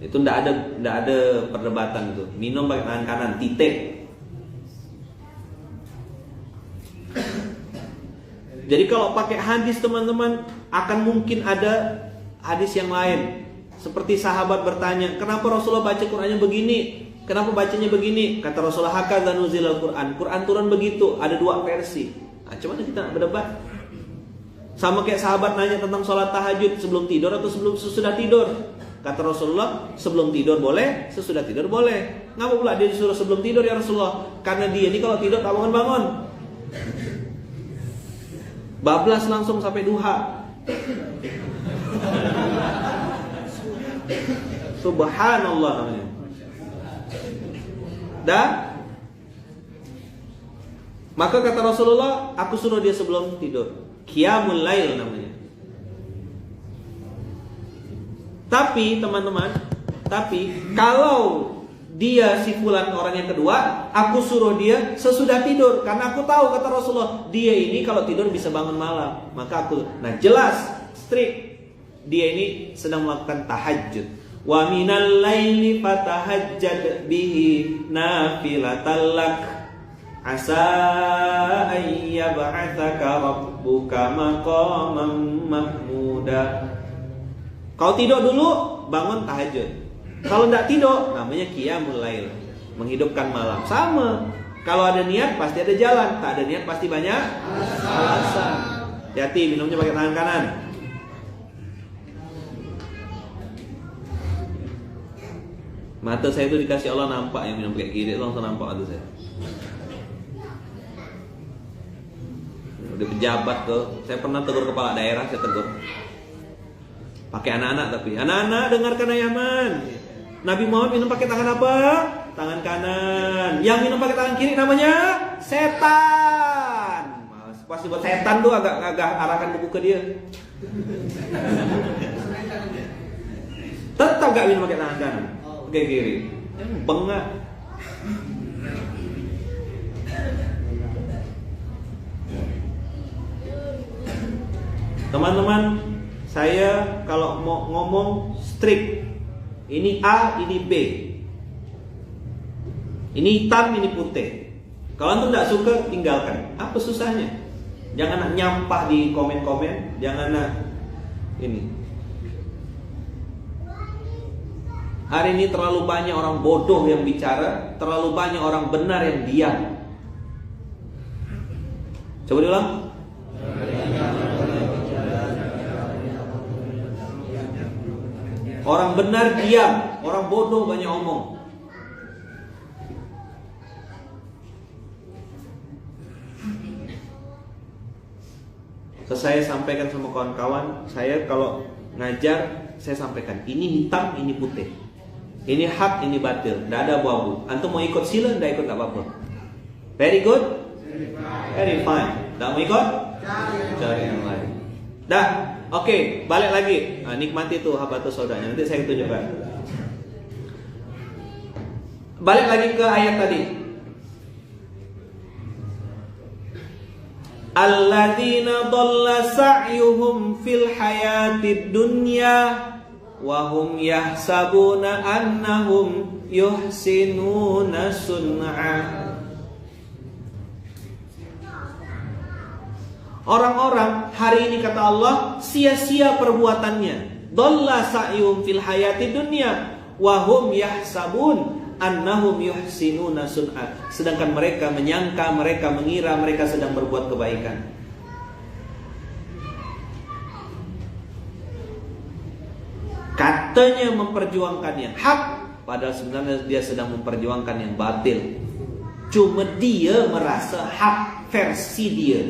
Itu ndak ada perdebatan itu. Minum pakai tangan kanan, titik. Jadi kalau pakai hadis teman-teman, akan mungkin ada hadis yang lain. Seperti sahabat bertanya, kenapa Rasulullah baca Qur'annya begini? Kenapa bacanya begini? Kata Rasulullah, hakadza nuzilal Qur'an. Quran turun begitu, ada dua versi. Nah, cuman kita nak berdebat. Sama kayak sahabat nanya tentang sholat tahajud sebelum tidur atau sesudah tidur. Kata Rasulullah, sebelum tidur boleh, sesudah tidur boleh. Ngapa pula dia disuruh sebelum tidur ya Rasulullah? Karena dia ini kalau tidur tak bangun-bangun. Bablas langsung sampai duha. Subhanallah namanya. Dan maka kata Rasulullah, aku suruh dia sebelum tidur. Qiyamul lail namanya. Tapi teman-teman, kalau dia si fulan orang yang kedua, aku suruh dia sesudah tidur, karena aku tahu kata Rasulullah, dia ini kalau tidur bisa bangun malam. Maka aku, nah jelas, strict, dia ini sedang melakukan tahajud. Wa minal laili fatahajjad bihi nafilatan lak asa ayyab'atsaka rabbuka maqaman mahmuda. Kau tidur dulu, bangun tahajud. Kalau tidak tidur, namanya qiyamul lail, menghidupkan malam. Sama. Kalau ada niat pasti ada jalan, tak ada niat pasti banyak alasan. Hati-hati minumnya pakai tangan kanan. Mata saya itu dikasih Allah nampak yang minum pakai kiri, langsung nampak mata saya. Udah pejabat tuh, saya pernah tegur kepala daerah, saya tegur. Pakai anak-anak tapi, anak-anak dengarkan ayaman. Nabi Muhammad minum pakai tangan apa? Tangan kanan. Yang minum pakai tangan kiri namanya setan. Pasti buat setan tuh agak arahkan buku ke dia. Tetap gak minum pakai tangan kanan, pakai kiri. Bengak. Teman-teman, saya kalau mau ngomong strict, ini A, ini B, ini hitam, ini putih. Kalau antum tidak suka, tinggalkan. Apa susahnya? Jangan nak nyampah di komen-komen, jangan nak ini. Hari ini terlalu banyak orang bodoh yang bicara, terlalu banyak orang benar yang diam. Coba diulang. Orang benar diam, orang bodoh banyak omong. Saya sampaikan sama kawan-kawan, saya kalau ngajar, saya sampaikan, ini hitam, ini putih. Ini hak, ini batil, tidak ada abu-abu. Antum mau ikut sila, tidak ikut tak apa-apa. Very good, very fine. Tak mau ikut, cari yang lain. Dah. Oke, balik lagi. Nah, nikmati tuh habatus saudanya. Nanti saya tunjukkan. Balik lagi ke ayat tadi. Alladzina dhalla sa'yuhum fil hayatid dunya wa hum yahsabuna annahum yuhsinuna sun'a. Orang-orang hari ini kata Allah sia-sia perbuatannya. Dhalla sa'yuhum fil hayati dunya wa hum yahsabun annahum yuhsinuna sun'a. Sedangkan mereka menyangka, mereka mengira mereka sedang berbuat kebaikan. Katanya memperjuangkan yang hak, padahal sebenarnya dia sedang memperjuangkan yang batil. Cuma dia merasa hak versi dia.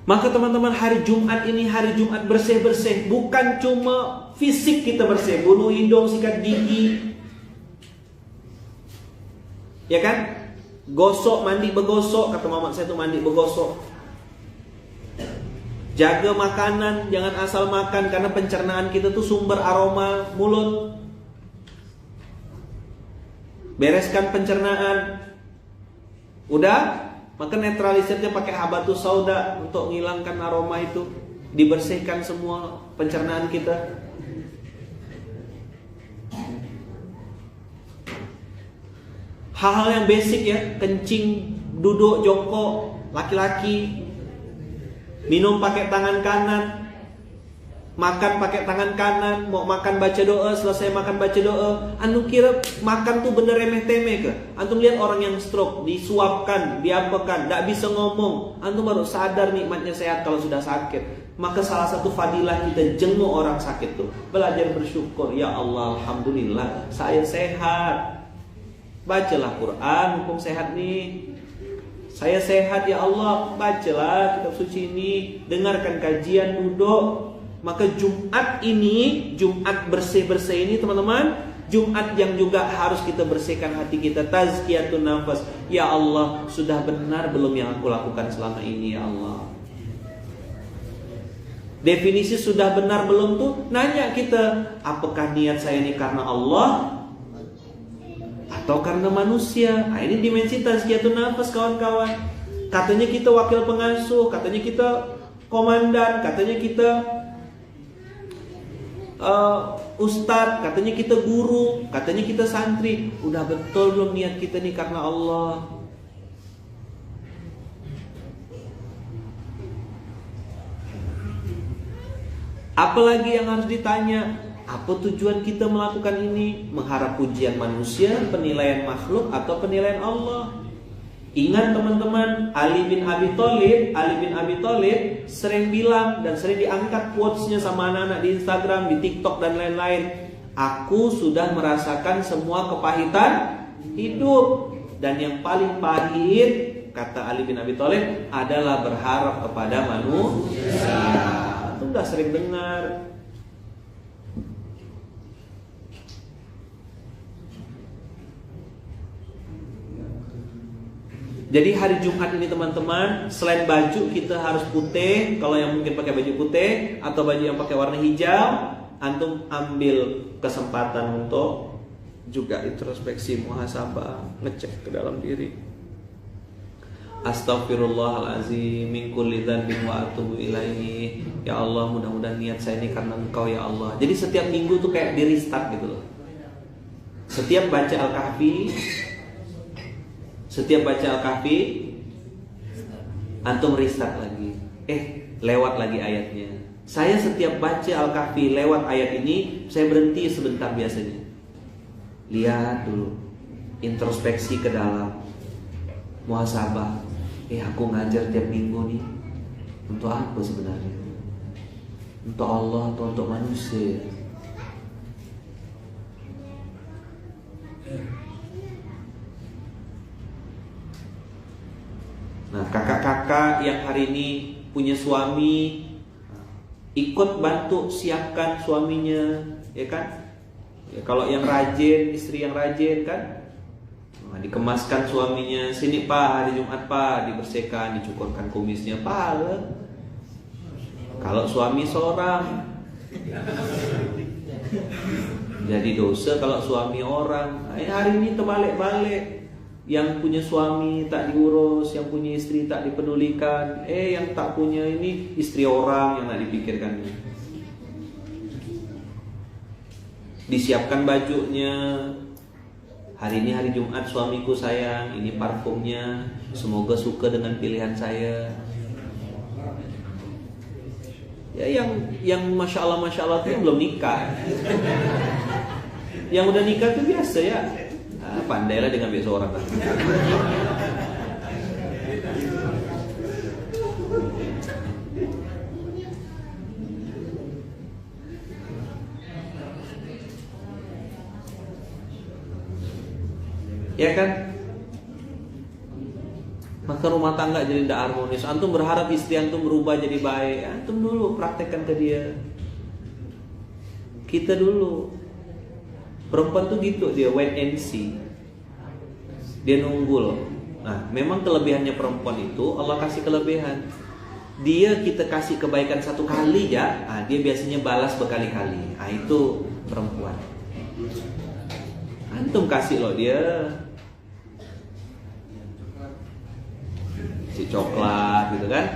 Maka teman-teman, hari Jumat ini hari Jumat bersih-bersih. Bukan cuma fisik kita bersih, bunuh hidung, sikat gigi, ya kan? Gosok, mandi begosok. Kata Muhammad saya itu mandi begosok. Jaga makanan, jangan asal makan. Karena pencernaan kita tuh sumber aroma mulut. Bereskan pencernaan. Udah, maka netralisirnya pakai habatus sauda untuk menghilangkan aroma itu, dibersihkan semua pencernaan kita. Hal-hal yang basic ya, kencing, duduk, jongkok, laki-laki, minum pakai tangan kanan, makan pakai tangan kanan, mau makan baca doa, selesai makan baca doa. Antum kira makan tuh bener remeh-temeh ke? Antum lihat orang yang stroke, disuapkan, diapakan, tidak bisa ngomong. Antum baru sadar nikmatnya sehat kalau sudah sakit. Maka salah satu fadilah kita jenguk orang sakit tuh, belajar bersyukur. Ya Allah, alhamdulillah saya sehat. Bacalah Quran, mumpung sehat nih. Saya sehat ya Allah, bacalah kitab suci ini, dengarkan kajian, duduk. Maka Jumat ini, Jumat bersih-bersih ini teman-teman, Jumat yang juga harus kita bersihkan hati kita, tazkiyatun nafas. Ya Allah, sudah benar belum yang aku lakukan selama ini ya Allah? Definisi sudah benar belum tuh? Nanya kita, apakah niat saya ini karena Allah atau karena manusia? Nah, ini dimensi tazkiyatun nafas kawan-kawan. Katanya kita wakil pengasuh, katanya kita komandan, katanya kita ustadz, katanya kita guru, katanya kita santri. Udah betul belum niat kita nih karena Allah? Apalagi yang harus ditanya, apa tujuan kita melakukan ini? Mengharap pujian manusia, penilaian makhluk, atau penilaian Allah? Ingat teman-teman, Ali bin Abi Thalib sering bilang dan sering diangkat quotes-nya sama anak-anak di Instagram, di TikTok dan lain-lain. Aku sudah merasakan semua kepahitan hidup, dan yang paling pahit, kata Ali bin Abi Thalib, adalah berharap kepada manusia. Itu udah sering dengar. Jadi hari Jumat ini teman-teman, selain baju kita harus putih, kalau yang mungkin pakai baju putih atau baju yang pakai warna hijau, antum ambil kesempatan untuk juga introspeksi, muhasabah, ngecek ke dalam diri. Astaghfirullahalazim min kulli dzanbin wa atubu ilaihi. Ya Allah, mudah-mudahan niat saya ini karena Engkau ya Allah. Jadi setiap minggu tuh kayak di restart gitu loh. Setiap baca Al-Kahfi, antum restart lagi. Lewat lagi ayatnya. Saya setiap baca Al-Kahfi lewat ayat ini, saya berhenti sebentar biasanya. Lihat dulu, introspeksi ke dalam, muhasabah. Aku ngajar tiap minggu nih, untuk apa sebenarnya? Untuk Allah atau untuk manusia? Nah, kakak-kakak yang hari ini punya suami, ikut bantu siapkan suaminya, ya kan? Ya, kalau yang rajin, istri yang rajin kan, dikemaskan suaminya. Sini Pak, hari Jumat Pak, dibersihkan, dicukurkan kumisnya Pak. Kalau suami seorang, jadi dosa kalau suami orang. Hari ini terbalik-balik. Yang punya suami tak diurus, yang punya istri tak dipedulikan. Yang tak punya ini istri orang yang tak dipikirkan. Disiapkan bajunya. Hari ini hari Jumat, suamiku sayang, ini parfumnya, semoga suka dengan pilihan saya. Ya yang masya Allah itu belum nikah. Yang udah nikah itu biasa ya. Pandailah dengan biasa orang. Ya kan? Maka rumah tangga jadi tidak harmonis. Antum berharap istri antum berubah jadi baik, antum dulu praktekkan ke dia. Kita dulu. Perempuan tuh gitu, dia wait and see. Dia nunggu loh. Nah, memang kelebihannya perempuan itu Allah kasih kelebihan. Dia kita kasih kebaikan satu kali ya, dia biasanya balas berkali-kali. Itu perempuan. Antum kasih loh dia. coklat gitu kan.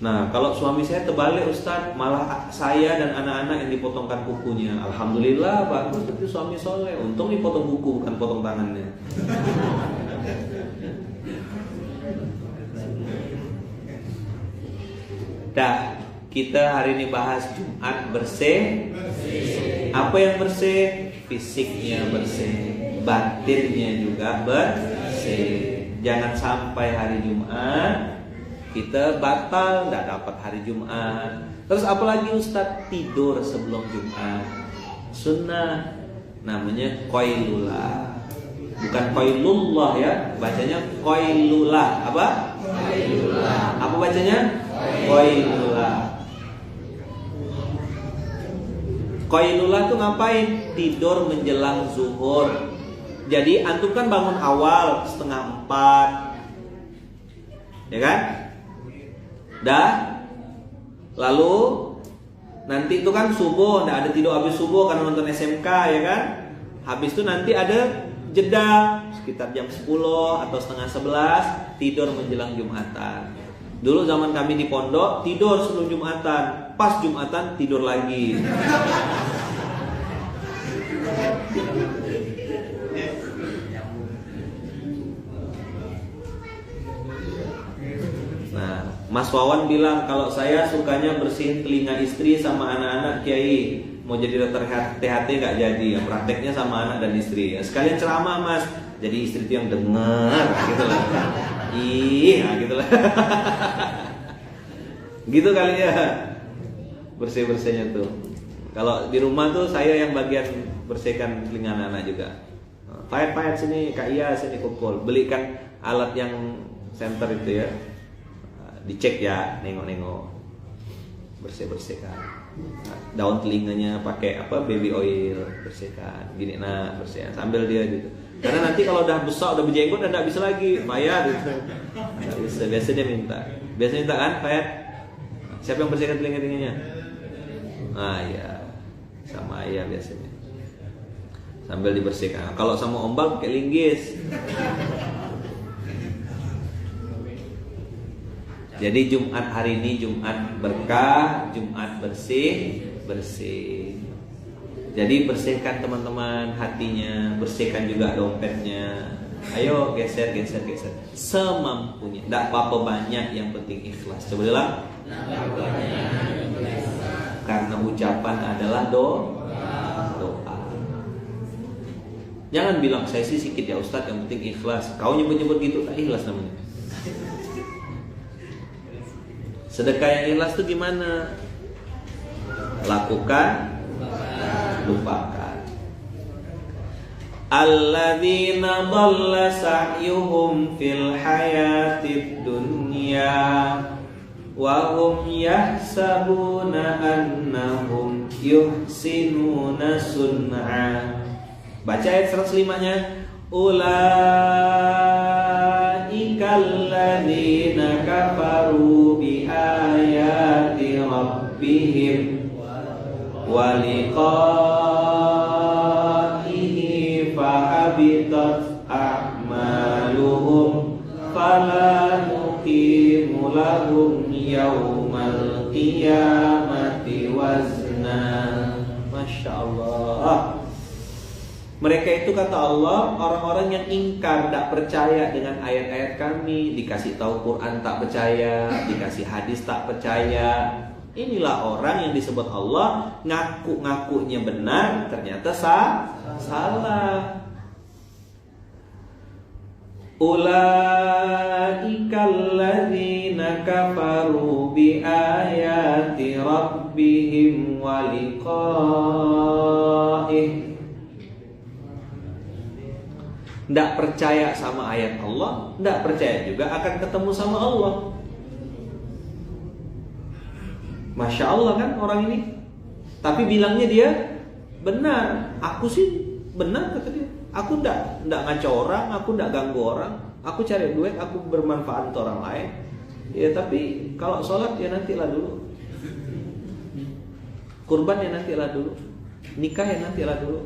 Nah, kalau suami saya terbalik Ustaz, malah saya dan anak-anak yang dipotongkan kukunya. Alhamdulillah, bagus itu suami soleh. Untung dipotong kuku, bukan potong tangannya. Dah, kita hari ini bahas Jumat bersih. Apa yang bersih? Fisiknya bersih, batinnya juga bersih. Jangan sampai hari Jumat kita batal, tidak dapat hari Jumat. Terus apalagi Ustadz, tidur sebelum Jumat sunnah, namanya qailullah. Bukan qailullah ya, bacanya qailullah. Apa? Qailullah. Apa bacanya? Qailullah. Qailullah tuh ngapain? Tidur menjelang zuhur. Jadi antum kan bangun awal 3:30, ya kan? Dah, lalu nanti itu kan subuh, nggak ada tidur habis subuh karena nonton SMK, ya kan? Habis itu nanti ada jeda sekitar jam 10 atau 10:30 tidur menjelang Jumatan. Dulu zaman kami di pondok tidur sebelum Jumatan, pas Jumatan tidur lagi. Mas Wawan bilang kalau saya sukanya bersihin telinga istri sama anak-anak Kiai. Mau jadi dokter THT gak jadi, yang prakteknya sama anak dan istri. Sekalian ceramah Mas, jadi istri itu yang denger gitu lah. Gitu lah. Gitu kali ya. Bersih-bersihnya tuh. Kalau di rumah tuh saya yang bagian bersihkan telinga anak-anak juga. Payet-payet sini, Kak Iya sini kumpul. Belikan alat yang center itu ya. Dicek ya, nengok-nengok, bersihkan. Daun telinganya pakai apa? Baby oil, bersihkan. Gini nak, bersihkan sambil dia gitu. Karena nanti kalau udah besar, udah berjenggot, udah bisa lagi, bayar gitu. Nggak bisa. Biasa dia minta. Biasa minta kan, Payet? Siapa yang bersihkan telinga-telinganya? Ya, sama ayah biasanya. Sambil dibersihkan. Kalau sama ombak pakai linggis. Jadi Jumat hari ini Jumat berkah, Jumat bersih. Jadi bersihkan teman-teman hatinya, bersihkan juga dompetnya. Ayo geser. Semampunya. Tidak apa-apa banyak, yang penting ikhlas. Coba bilang. Karena ucapan adalah doa. Jangan bilang saya sih sedikit ya Ustadz, yang penting ikhlas. Kau nyebut-nyebut gitu, tak ikhlas namanya. Sedekah yang ikhlas itu gimana? Lakukan, lupakan. Alladzina dhalla sa'yuhum fil hayatid dunya wa hum yahsabuna annahum yuhsinuna sun'a. Baca ayat 105-nya. Ulaikalladzina kafaru bi ayati rabbihim wa liqa'ihi fahabitat a'maluhum fala nuqimu lahum yawmal qiyamati wazna. Masya Allah. Mereka itu kata Allah, orang-orang yang ingkar, tak percaya dengan ayat-ayat kami. Dikasih tahu Quran tak percaya, dikasih hadis tak percaya. Inilah orang yang disebut Allah ngaku-ngakunya benar, ternyata salah. Ulaikalladzina kafaru bi ayati rabbihim wa liqa'ih. Tidak percaya sama ayat Allah, tidak percaya juga akan ketemu sama Allah. Masya Allah kan orang ini. Tapi bilangnya dia benar. Aku sih benar kata dia. Aku tidak ngaco orang, aku tidak ganggu orang. Aku cari duit, aku bermanfaat untuk orang lain. Ya tapi kalau sholat ya nantilah dulu. Kurban ya nantilah dulu, nikah ya nantilah dulu.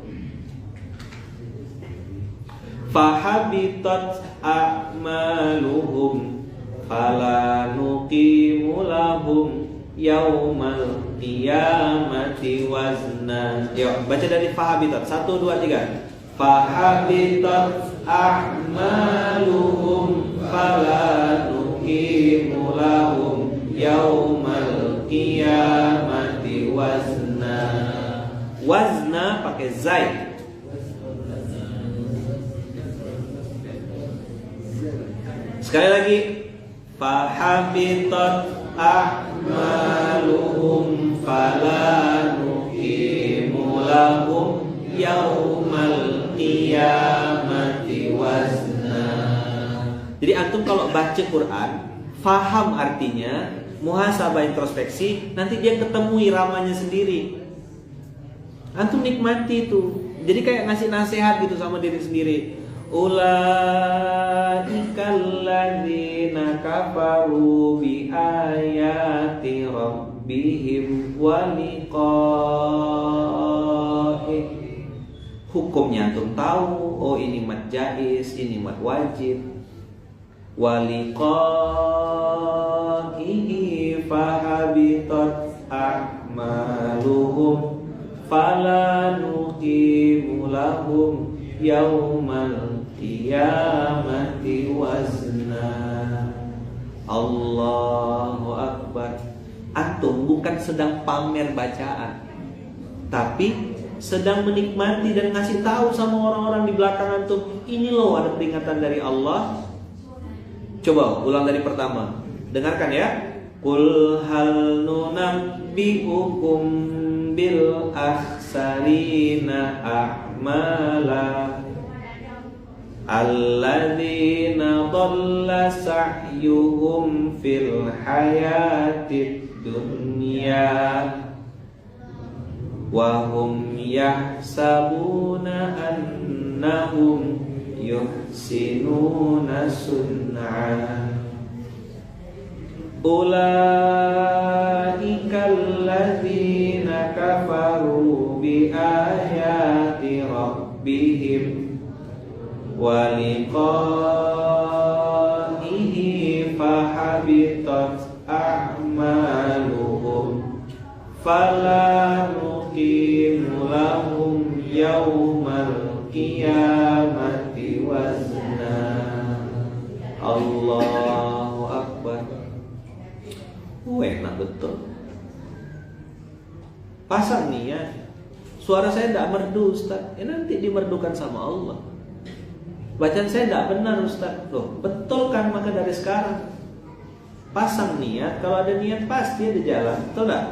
Fahabitat a'maluhum fala nuqimu lahum yaumal qiyamati wazna. Yuk baca dari fahabitat 1, 2, 3. Fahabitat a'maluhum fala nuqimu lahum yaumal qiyamati wazna. Wazna pakai zai. Sekali lagi, fahabitat a'maluhum fala nuqimu lahum yaumal qiyamati wazna. Jadi antum kalau baca Quran, faham artinya, muhasabah introspeksi, nanti dia ketemu iramanya sendiri. Antum nikmati itu. Jadi kayak ngasih nasihat gitu sama diri sendiri. Ulaikal ladzina kafaru bi ayati rabbihim wa liqa'ih. Hukumnya antum tahu, oh ini mat jaiz, ini mat wajib. Wa liqa'ihi fahabitat a'maluhum fala nuqimu lahum yaumal qiyamati wazna. Allahu Akbar. Antum bukan sedang pamer bacaan, tapi sedang menikmati dan ngasih tahu sama orang-orang di belakang antum, ini loh ada peringatan dari Allah. Coba ulang dari pertama. Dengarkan ya. Qul hal nunabbi'ukum bil akhsarina a'mala alladzina dhalla sa'yuhum fil hayatid dunya wa hum yahsabuna annahum yuhsinuna sun'a. Ulaikal ladzina kafaru bi ayati rabbihim wa liqa'ihi fahabitat a'maluhum fala nuqimu lahum yaumal qiyamati wazna. Allahu Akbar. Enak betul. Pasang niat. Suara saya tidak merdu Ustaz, nanti dimerdukan sama Allah. Bacaan saya tidak benar Ustaz. Loh, betul kan? Maka dari sekarang pasang niat. Kalau ada niat pasti ada jalan. Betul tak?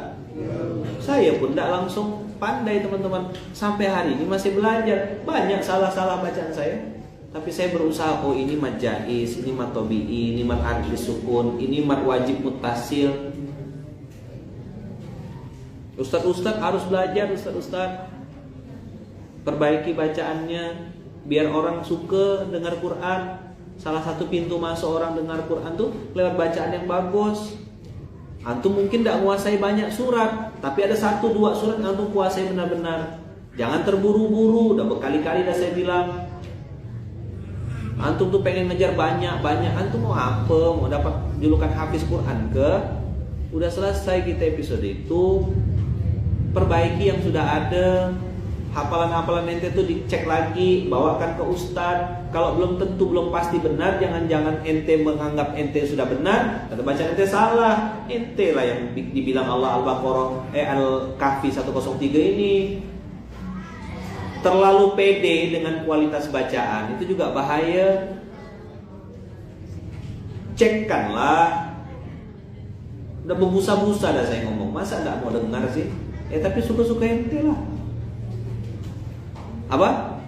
Saya pun tidak langsung pandai teman-teman. Sampai hari ini masih belajar. Banyak salah-salah bacaan saya. Tapi saya berusaha, oh ini mat jaiz, ini mat tobi'i, ini mat adli sukun, ini mat wajib mutasil. Ustaz harus belajar, Ustaz. Perbaiki bacaannya biar orang suka dengar Quran. Salah satu pintu masuk orang dengar Quran tuh lewat bacaan yang bagus. Antum mungkin tidak menguasai banyak surat, tapi ada 1-2 surat yang antum kuasai benar-benar. Jangan terburu-buru, udah berkali-kali dah saya bilang. Antum tuh pengen ngejar banyak-banyak, antum mau apa? Mau dapat julukan hafiz Quran ke? Udah selesai kita episode itu. Perbaiki yang sudah ada. Hafalan-hafalan ente tuh dicek lagi, bawakan ke ustadz. Kalau belum tentu, belum pasti benar, jangan ente menganggap ente sudah benar, atau bacaan ente salah. Ente lah yang dibilang Allah Al-Baqarah Al-Kahfi 103 ini terlalu pede dengan kualitas bacaan, itu juga bahaya. Cekkanlah. Udah berbusa-busa dah saya ngomong, masa gak mau dengar sih? Tapi suka-suka ente lah. Apa?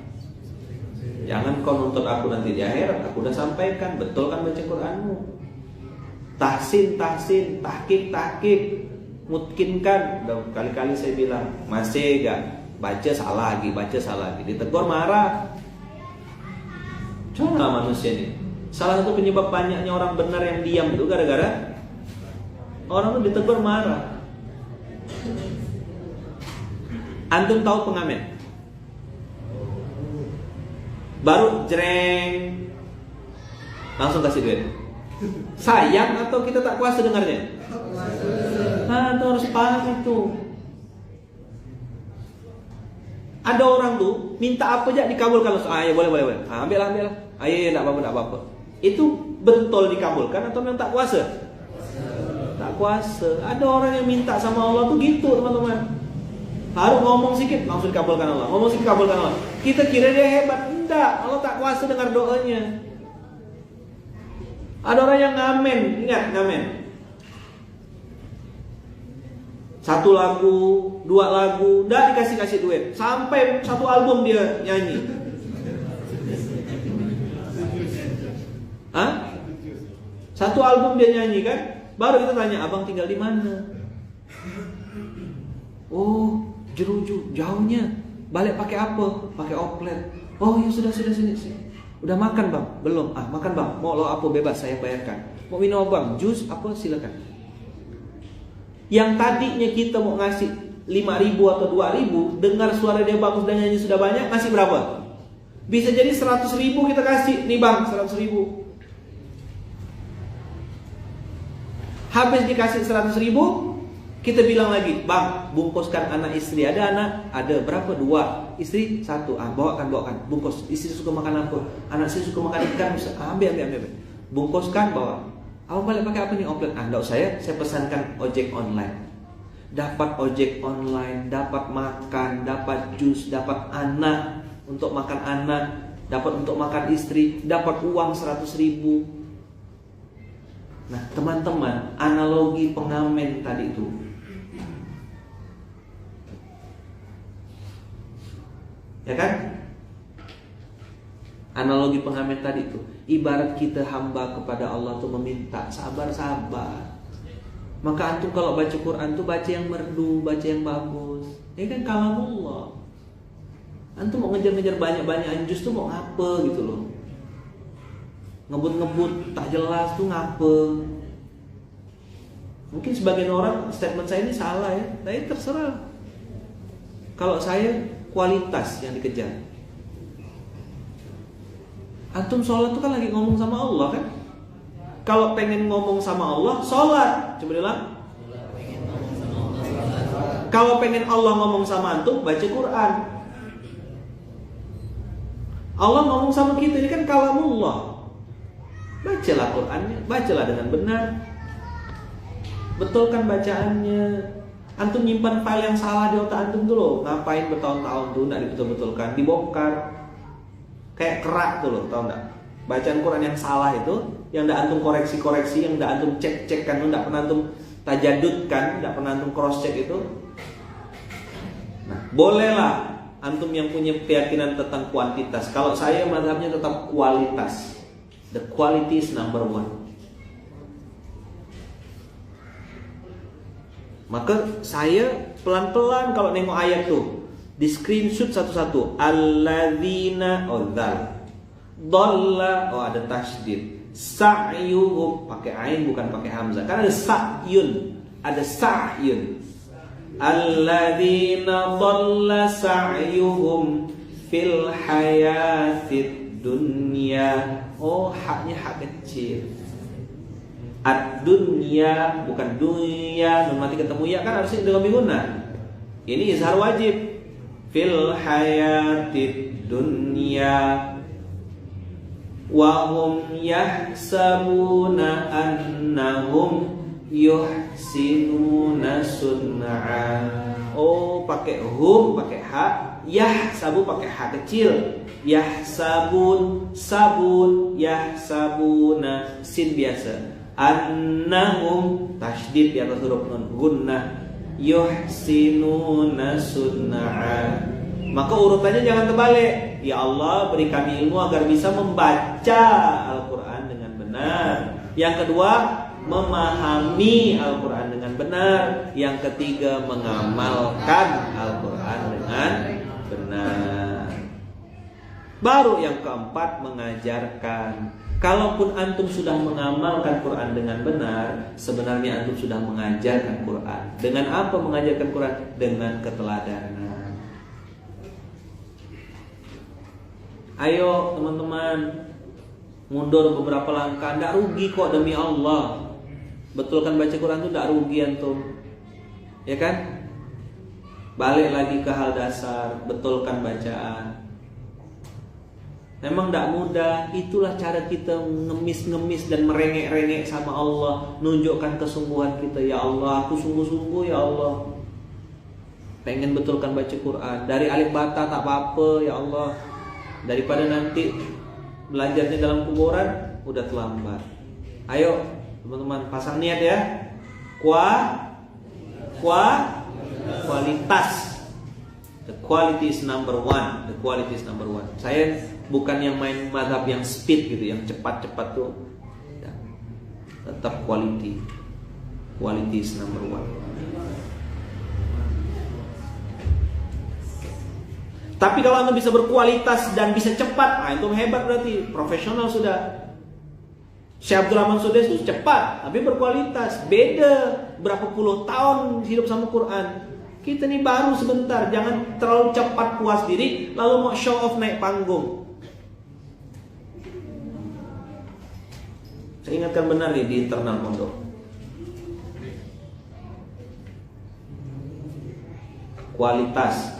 Jangan kau nuntut aku nanti di akhirat. Aku udah sampaikan, betul kan baca Quranmu. Tahsin, tahkik, mutkinkan. Udah kali-kali saya bilang, masih gak? Baca salah lagi. Ditegur marah. Coba manusia ini. Salah satu penyebab banyaknya orang benar yang diam itu gara-gara orang tuh ditegur marah. Antum tahu pengamen? Baru jreng langsung kasih duit. Sayang atau kita tak kuasa dengarnya? Itu harus paham itu. Ada orang tuh minta apa aja dikabulkan langsung. Ya boleh. Ambil. Ya enggak apa-apa. Itu betul dikabulkan atau memang tak kuasa? Tak kuasa. Ada orang yang minta sama Allah tuh gitu, teman-teman. Harus ngomong sedikit langsung dikabulkan Allah. Ngomong sedikit dikabulkan Allah. Kita kira dia hebat, enggak. Allah tak kuasa dengar doanya. Ada orang yang ngamen, ingat ngamen. 1 lagu, 2 lagu, enggak dikasih duit. Sampai 1 album dia nyanyi. Hah? 1 album dia nyanyi kan? Baru kita tanya, abang tinggal di mana? Oh, Jeruju, jauhnya. Balik pakai apa? Pakai oplet. Oh ya sudah sini. Udah makan bang? Belum. Makan bang. Mau lo apa bebas saya bayarkan. Mau minum bang? Jus apa silakan. Yang tadinya kita mau ngasih 5.000 atau 2.000, dengar suara dia bagus dan nyanyi sudah banyak, ngasih berapa? Bisa jadi 100.000 kita kasih. Nih bang, 100.000. Habis dikasih 100.000, kita bilang lagi, bang, bungkuskan anak istri. Ada anak? Ada. Berapa? 2. Istri 1. Bawakan. Bungkus. Istri suka makan apa? Anak istri suka makan ikan. Ambil. Bungkuskan, bawa. Abang balik pakai apa nih? Oplet. Enggak usah ya, saya pesankan ojek online. Dapat ojek online, dapat makan, dapat jus, dapat anak untuk makan anak, dapat untuk makan istri, dapat uang 100.000. Nah, teman-teman, analogi pengamen tadi itu. Ya kan? Analogi pengamen tadi itu ibarat kita hamba kepada Allah tuh meminta sabar. Maka antum kalau baca Quran tuh baca yang merdu, baca yang bagus. Ini kan kalamullah. Antum mau ngejar-ngejar banyak-banyak jus tuh mau ngapa gitu loh. Ngebut-ngebut tak jelas tuh ngapa. Mungkin sebagian orang statement saya ini salah ya, tapi terserah. Kalau saya kualitas yang dikejar. Antum sholat tuh kan lagi ngomong sama Allah kan? Kalau pengen ngomong sama Allah, sholat. Coba bilang. Kalau pengen Allah ngomong sama antum, baca Quran. Allah ngomong sama kita, ini kan kalamullah. Bacalah Qurannya, bacalah dengan benar. Betulkan bacaannya. Antum nyimpan file yang salah di otak antum tuh loh. Ngapain bertahun-tahun tuh nggak dibetul-betulkan, dibongkar. Kayak kerak tuh loh, tau nggak? Bacaan Quran yang salah itu, yang nggak antum koreksi-koreksi, yang nggak antum cek-cekkan, nggak pernah antum tajadudkan, nggak pernah antum cross-check itu. Nah, bolehlah antum yang punya keyakinan tentang kuantitas. Kalau saya mazhabnya tetap kualitas. The quality is number 1. Maka saya pelan-pelan kalau nengok ayat tuh, di screenshot satu-satu. Alladzina dhalla, ada tasydid. Sa'yuhum pakai ain bukan pakai hamzah. Karena ada sa'yun. Alladzina dhalla sa'yuhum fil hayatid dunya. Haknya hak kecil. Ad-dunya bukan dunya, nun mati ketemu ya kan harusnya dengan biguna. Ini izhar wajib. Fil hayatid dunya wa hum yahsabuna annahum yuhsinuna sun'a. Pakai hum, pakai ha. Yahsabu pakai ha kecil. Yahsabun, sabun, yahsabuna sin biasa. Annahum tasydid di atas huruf nun, gunnah. Yuhsinuna sun'a. Maka urutannya jangan terbalik. Ya Allah, beri kami ilmu agar bisa membaca Al-Quran dengan benar. Yang kedua, memahami Al-Quran dengan benar. Yang ketiga, mengamalkan Al-Quran dengan benar. Baru yang keempat, mengajarkan. Kalaupun antum sudah mengamalkan Quran dengan benar, sebenarnya antum sudah mengajarkan Quran. Dengan apa mengajarkan Quran? Dengan keteladanan. Ayo teman-teman, mundur beberapa langkah, tidak rugi kok demi Allah. Betul kan baca Quran itu tidak rugi antum, ya kan? Balik lagi ke hal dasar, betulkan bacaan. Memang tidak mudah, itulah cara kita ngemis-ngemis dan merengek-rengek sama Allah, nunjukkan kesungguhan kita. Ya Allah, aku sungguh-sungguh ya Allah, pengen betulkan baca Quran. Dari alif bata tak apa-apa ya Allah, daripada nanti belajarnya dalam kuburan udah terlambat. Ayo teman-teman, pasang niat ya. Kualitas. The quality is number one. The quality is number one. Saya bukan yang main mazhab yang speed gitu, yang cepat-cepat tuh. Ya. Tetap quality. Quality is number one. Tapi kalau anda bisa berkualitas dan bisa cepat, nah itu hebat berarti, profesional sudah. Syekh Abdul Rahman Sudes itu cepat, tapi berkualitas. Beda berapa puluh tahun hidup sama Quran. Kita nih baru sebentar, jangan terlalu cepat puas diri, lalu mau show off naik panggung. Saya ingatkan benar nih di internal pondok. Kualitas.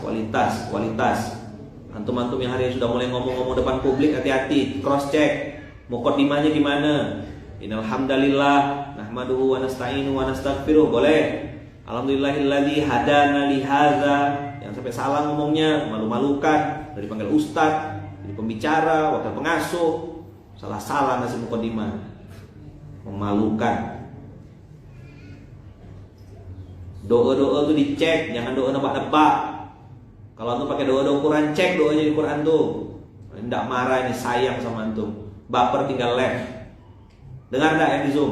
Antum-antum yang hari ini sudah mulai ngomong-ngomong depan publik, hati-hati, cross check. Muqaddimahnya gimana? Innalhamdalillah nahmaduhu wa nasta'inu wa nastaghfiruh, boleh. Alhamdulillahilladzi hadana li hadza. Yang sampai salah ngomongnya, malu-malukan, dari panggil ustaz, jadi pembicara, wakil pengasuh, salah-salah ngasih muqaddimah. Memalukan. Doa-doa itu dicek, jangan doa nebak-nebak. Kalau antum pakai doa-doa Quran, cek doanya di Quran tuh. Nggak marah ini, sayang sama antum. Baper tinggal left. Dengar nggak yang di Zoom?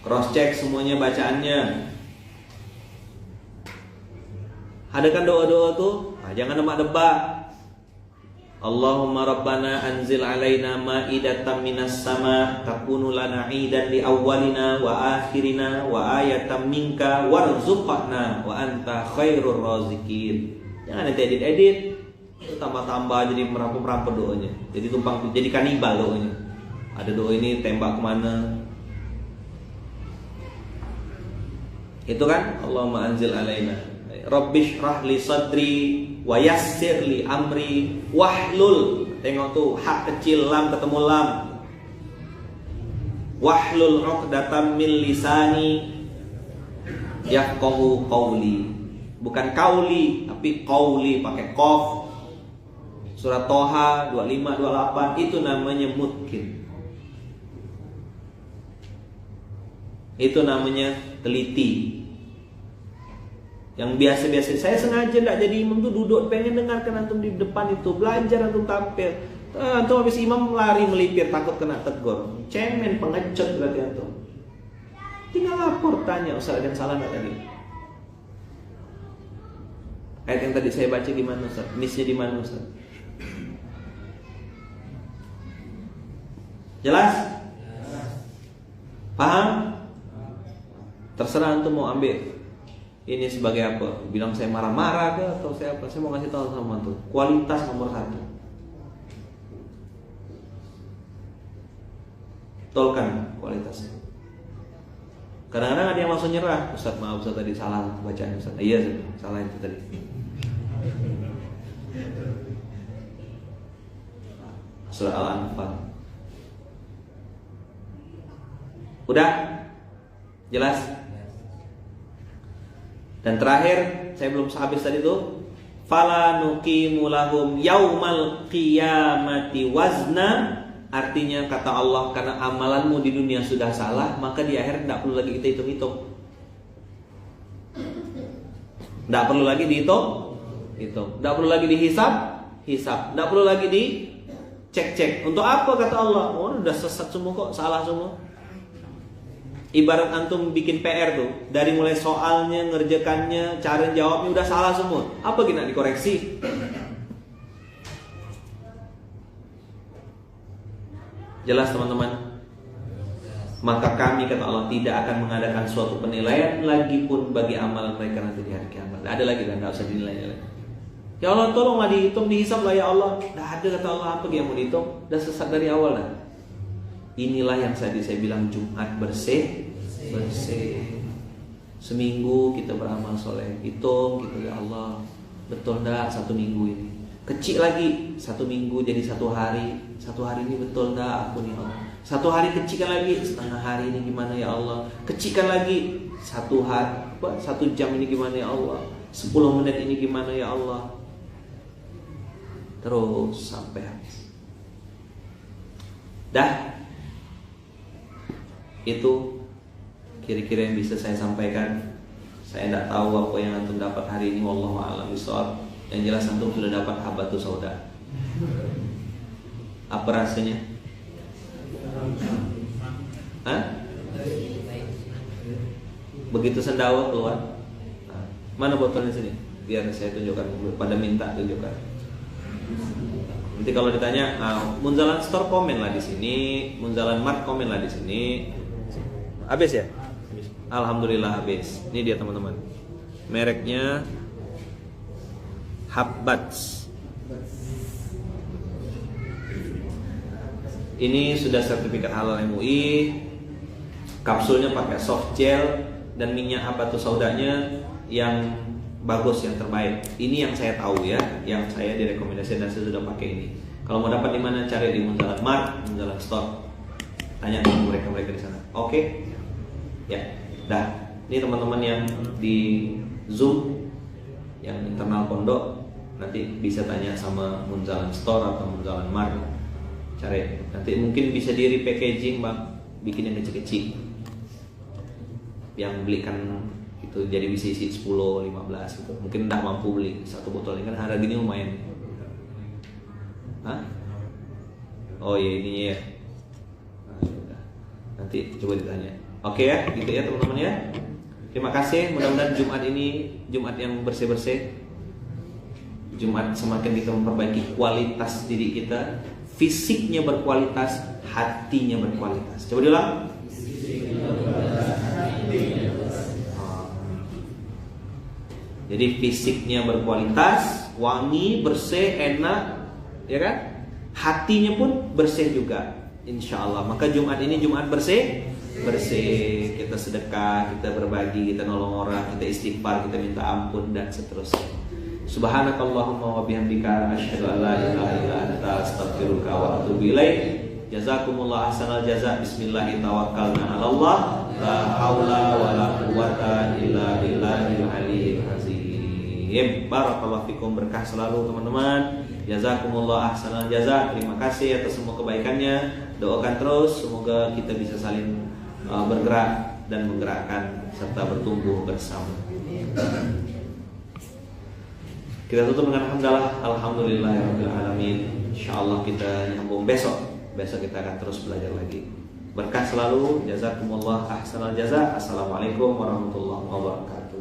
Cross check semuanya bacaannya. Adakan doa-doa tuh, nah, jangan nebak-nebak. Allahumma rabbana anzil alaina ma'idatan minas sama takunu lana idan li awwalina wa akhirina wa ayatan minka warzuqna wa anta khairur razikin. Jangan edit-edit, tambah-tambah jadi merampok-merampok doanya. Jadi tumpang, jadi kanibal doanya. Ada doa ini tembak kemana? Itu kan Allahumma anzil alaina Rabbish rahli sadri wa yassir li amri wahlul. Tengok tuh, hak kecil lam ketemu lam. Wahlul 'uqdatam min lisani yafqahu qawli. Bukan kauli, tapi qauli pakai qaf. Surat Toha 25 28 itu namanya mutkin. Itu namanya teliti. Yang biasa-biasa, saya sengaja tidak jadi imam tuh duduk pengen dengarkan antum di depan itu, belajar antum tampil. Antum habis imam lari melipir takut kena tegur. Cemen, pengecut berarti antum. Tinggal lapor, tanya Ustaz ada yang salah nggak tadi? Ayat yang tadi saya baca gimana Ustaz? Misnya di mana Ustaz? Jelas? Paham? Terserah antum mau ambil ini sebagai apa? Bilang saya marah-marah ke atau saya apa? Saya mau kasih tahu sama antum. Kualitas nomor 1. Tolkan kualitasnya. Kadang-kadang ada yang langsung nyerah. Ustaz maaf Ustaz tadi salah bacaan Ustaz. Iya salah itu tadi. Surah Al-Anfal. Udah? Jelas? Dan terakhir, saya belum habis tadi tuh. Fala nuqimu lahum yaumal qiyamati wazna. Artinya kata Allah, karena amalanmu di dunia sudah salah, maka di akhir tidak perlu lagi kita hitung-hitung. Tidak perlu lagi dihitung. Tidak perlu lagi dihisab. Tidak perlu lagi dicek-cek. Untuk apa kata Allah? Oh, udah sesat semua kok, salah semua. Ibarat antum bikin PR tuh, dari mulai soalnya, ngerjakannya, cara jawabnya udah salah semua. Apa gina dikoreksi? Jelas teman-teman? maka kami, kata Allah, tidak akan mengadakan suatu penilaian lagi pun bagi amal mereka nanti di hari kiamat. Tidak ada lagi, dan tidak usah dinilai lagi. Ya Allah, tolonglah dihitung, dihisab lah ya Allah. Tidak ada, kata Allah, apa yang mau dihitung? Sudah sesat dari awal dah. Inilah yang saya bilang Jumat bersih. Seminggu kita beramal soleh, hitung gitu ya Allah, betul enggak 1 minggu ini? Kecil lagi 1 minggu jadi 1 hari. 1 hari ini betul enggak aku nih Allah? 1 hari kecilkan lagi, setengah hari ini gimana ya Allah? Kecilkan lagi 1 jam ini gimana ya Allah? 10 menit ini gimana ya Allah? Terus sampai habis. Dah. Itu kira-kira yang bisa saya sampaikan. Saya tidak tahu apa yang antum dapat hari ini, wallahu a'lam bishawab. Yang jelas antum sudah dapat habatus sauda. Apa rasanya? Hah? Begitu sendawa keluar. Nah, mana botolnya sini? Biar saya tunjukkan. Pada minta tunjukkan. Nanti kalau ditanya, Munzalan Store komen lah di sini, Munzalan Mart komen lah di sini. Habis ya? Alhamdulillah habis. Ini dia teman-teman. Mereknya Habbats. Ini sudah sertifikat halal MUI. Kapsulnya pakai soft gel dan minyak habatus saudanya yang bagus, yang terbaik. Ini yang saya tahu ya, yang saya direkomendasikan dan saya sudah pakai ini. Kalau mau dapat di mana, cari di Munzalan Mart, Munzalan Store. Tanya ke mereka di sana. Oke. Ya, dah. Ini teman-teman yang di Zoom, yang internal pondok, nanti bisa tanya sama Munzalan Store atau Munzalan Mart. Cari. Nanti mungkin bisa di repackaging, Bang, bikin yang kecil-kecil. Yang belikan itu jadi bisa isi 10, 15 gitu. Mungkin tidak mampu beli 1 botol ini kan harga gini lumayan. Hah? Oh iya, ini ya. Nah, nanti coba ditanya. Oke ya, gitu ya teman-teman ya. Terima kasih, mudah-mudahan Jumat ini Jumat yang bersih-bersih. Jumat semakin kita memperbaiki kualitas diri kita, fisiknya berkualitas, hatinya berkualitas. Coba diulang. Jadi fisiknya berkualitas, wangi, bersih, enak, ya kan? Hatinya pun bersih juga, insya Allah. Maka Jumat ini Jumat bersih. Kita sedekah, kita berbagi, kita nolong orang, kita istighfar, kita minta ampun dan seterusnya. Subhanakallahumma wa bihamdika asyhadu an la ilaha illa anta astaghfiruka wa atubu ilaik. Jazakumullah ahsanal jaza. Bismillah tawakkalna 'ala Allah. La haula wa la quwwata illa billahil aliyyil azim. Barakallahu fikum, berkah selalu teman-teman. Jazakumullah ahsanal jaza. Terima kasih atas semua kebaikannya. Doakan terus semoga kita bisa saling bergerak dan menggerakkan serta bertumbuh bersama. Kita tutup dengan alhamdulillahirabbil alamin. Insyaallah kita nyambung besok. Besok kita akan terus belajar lagi. Berkah selalu. Jazakumullah ahsanal jaza. Assalamualaikum warahmatullahi wabarakatuh.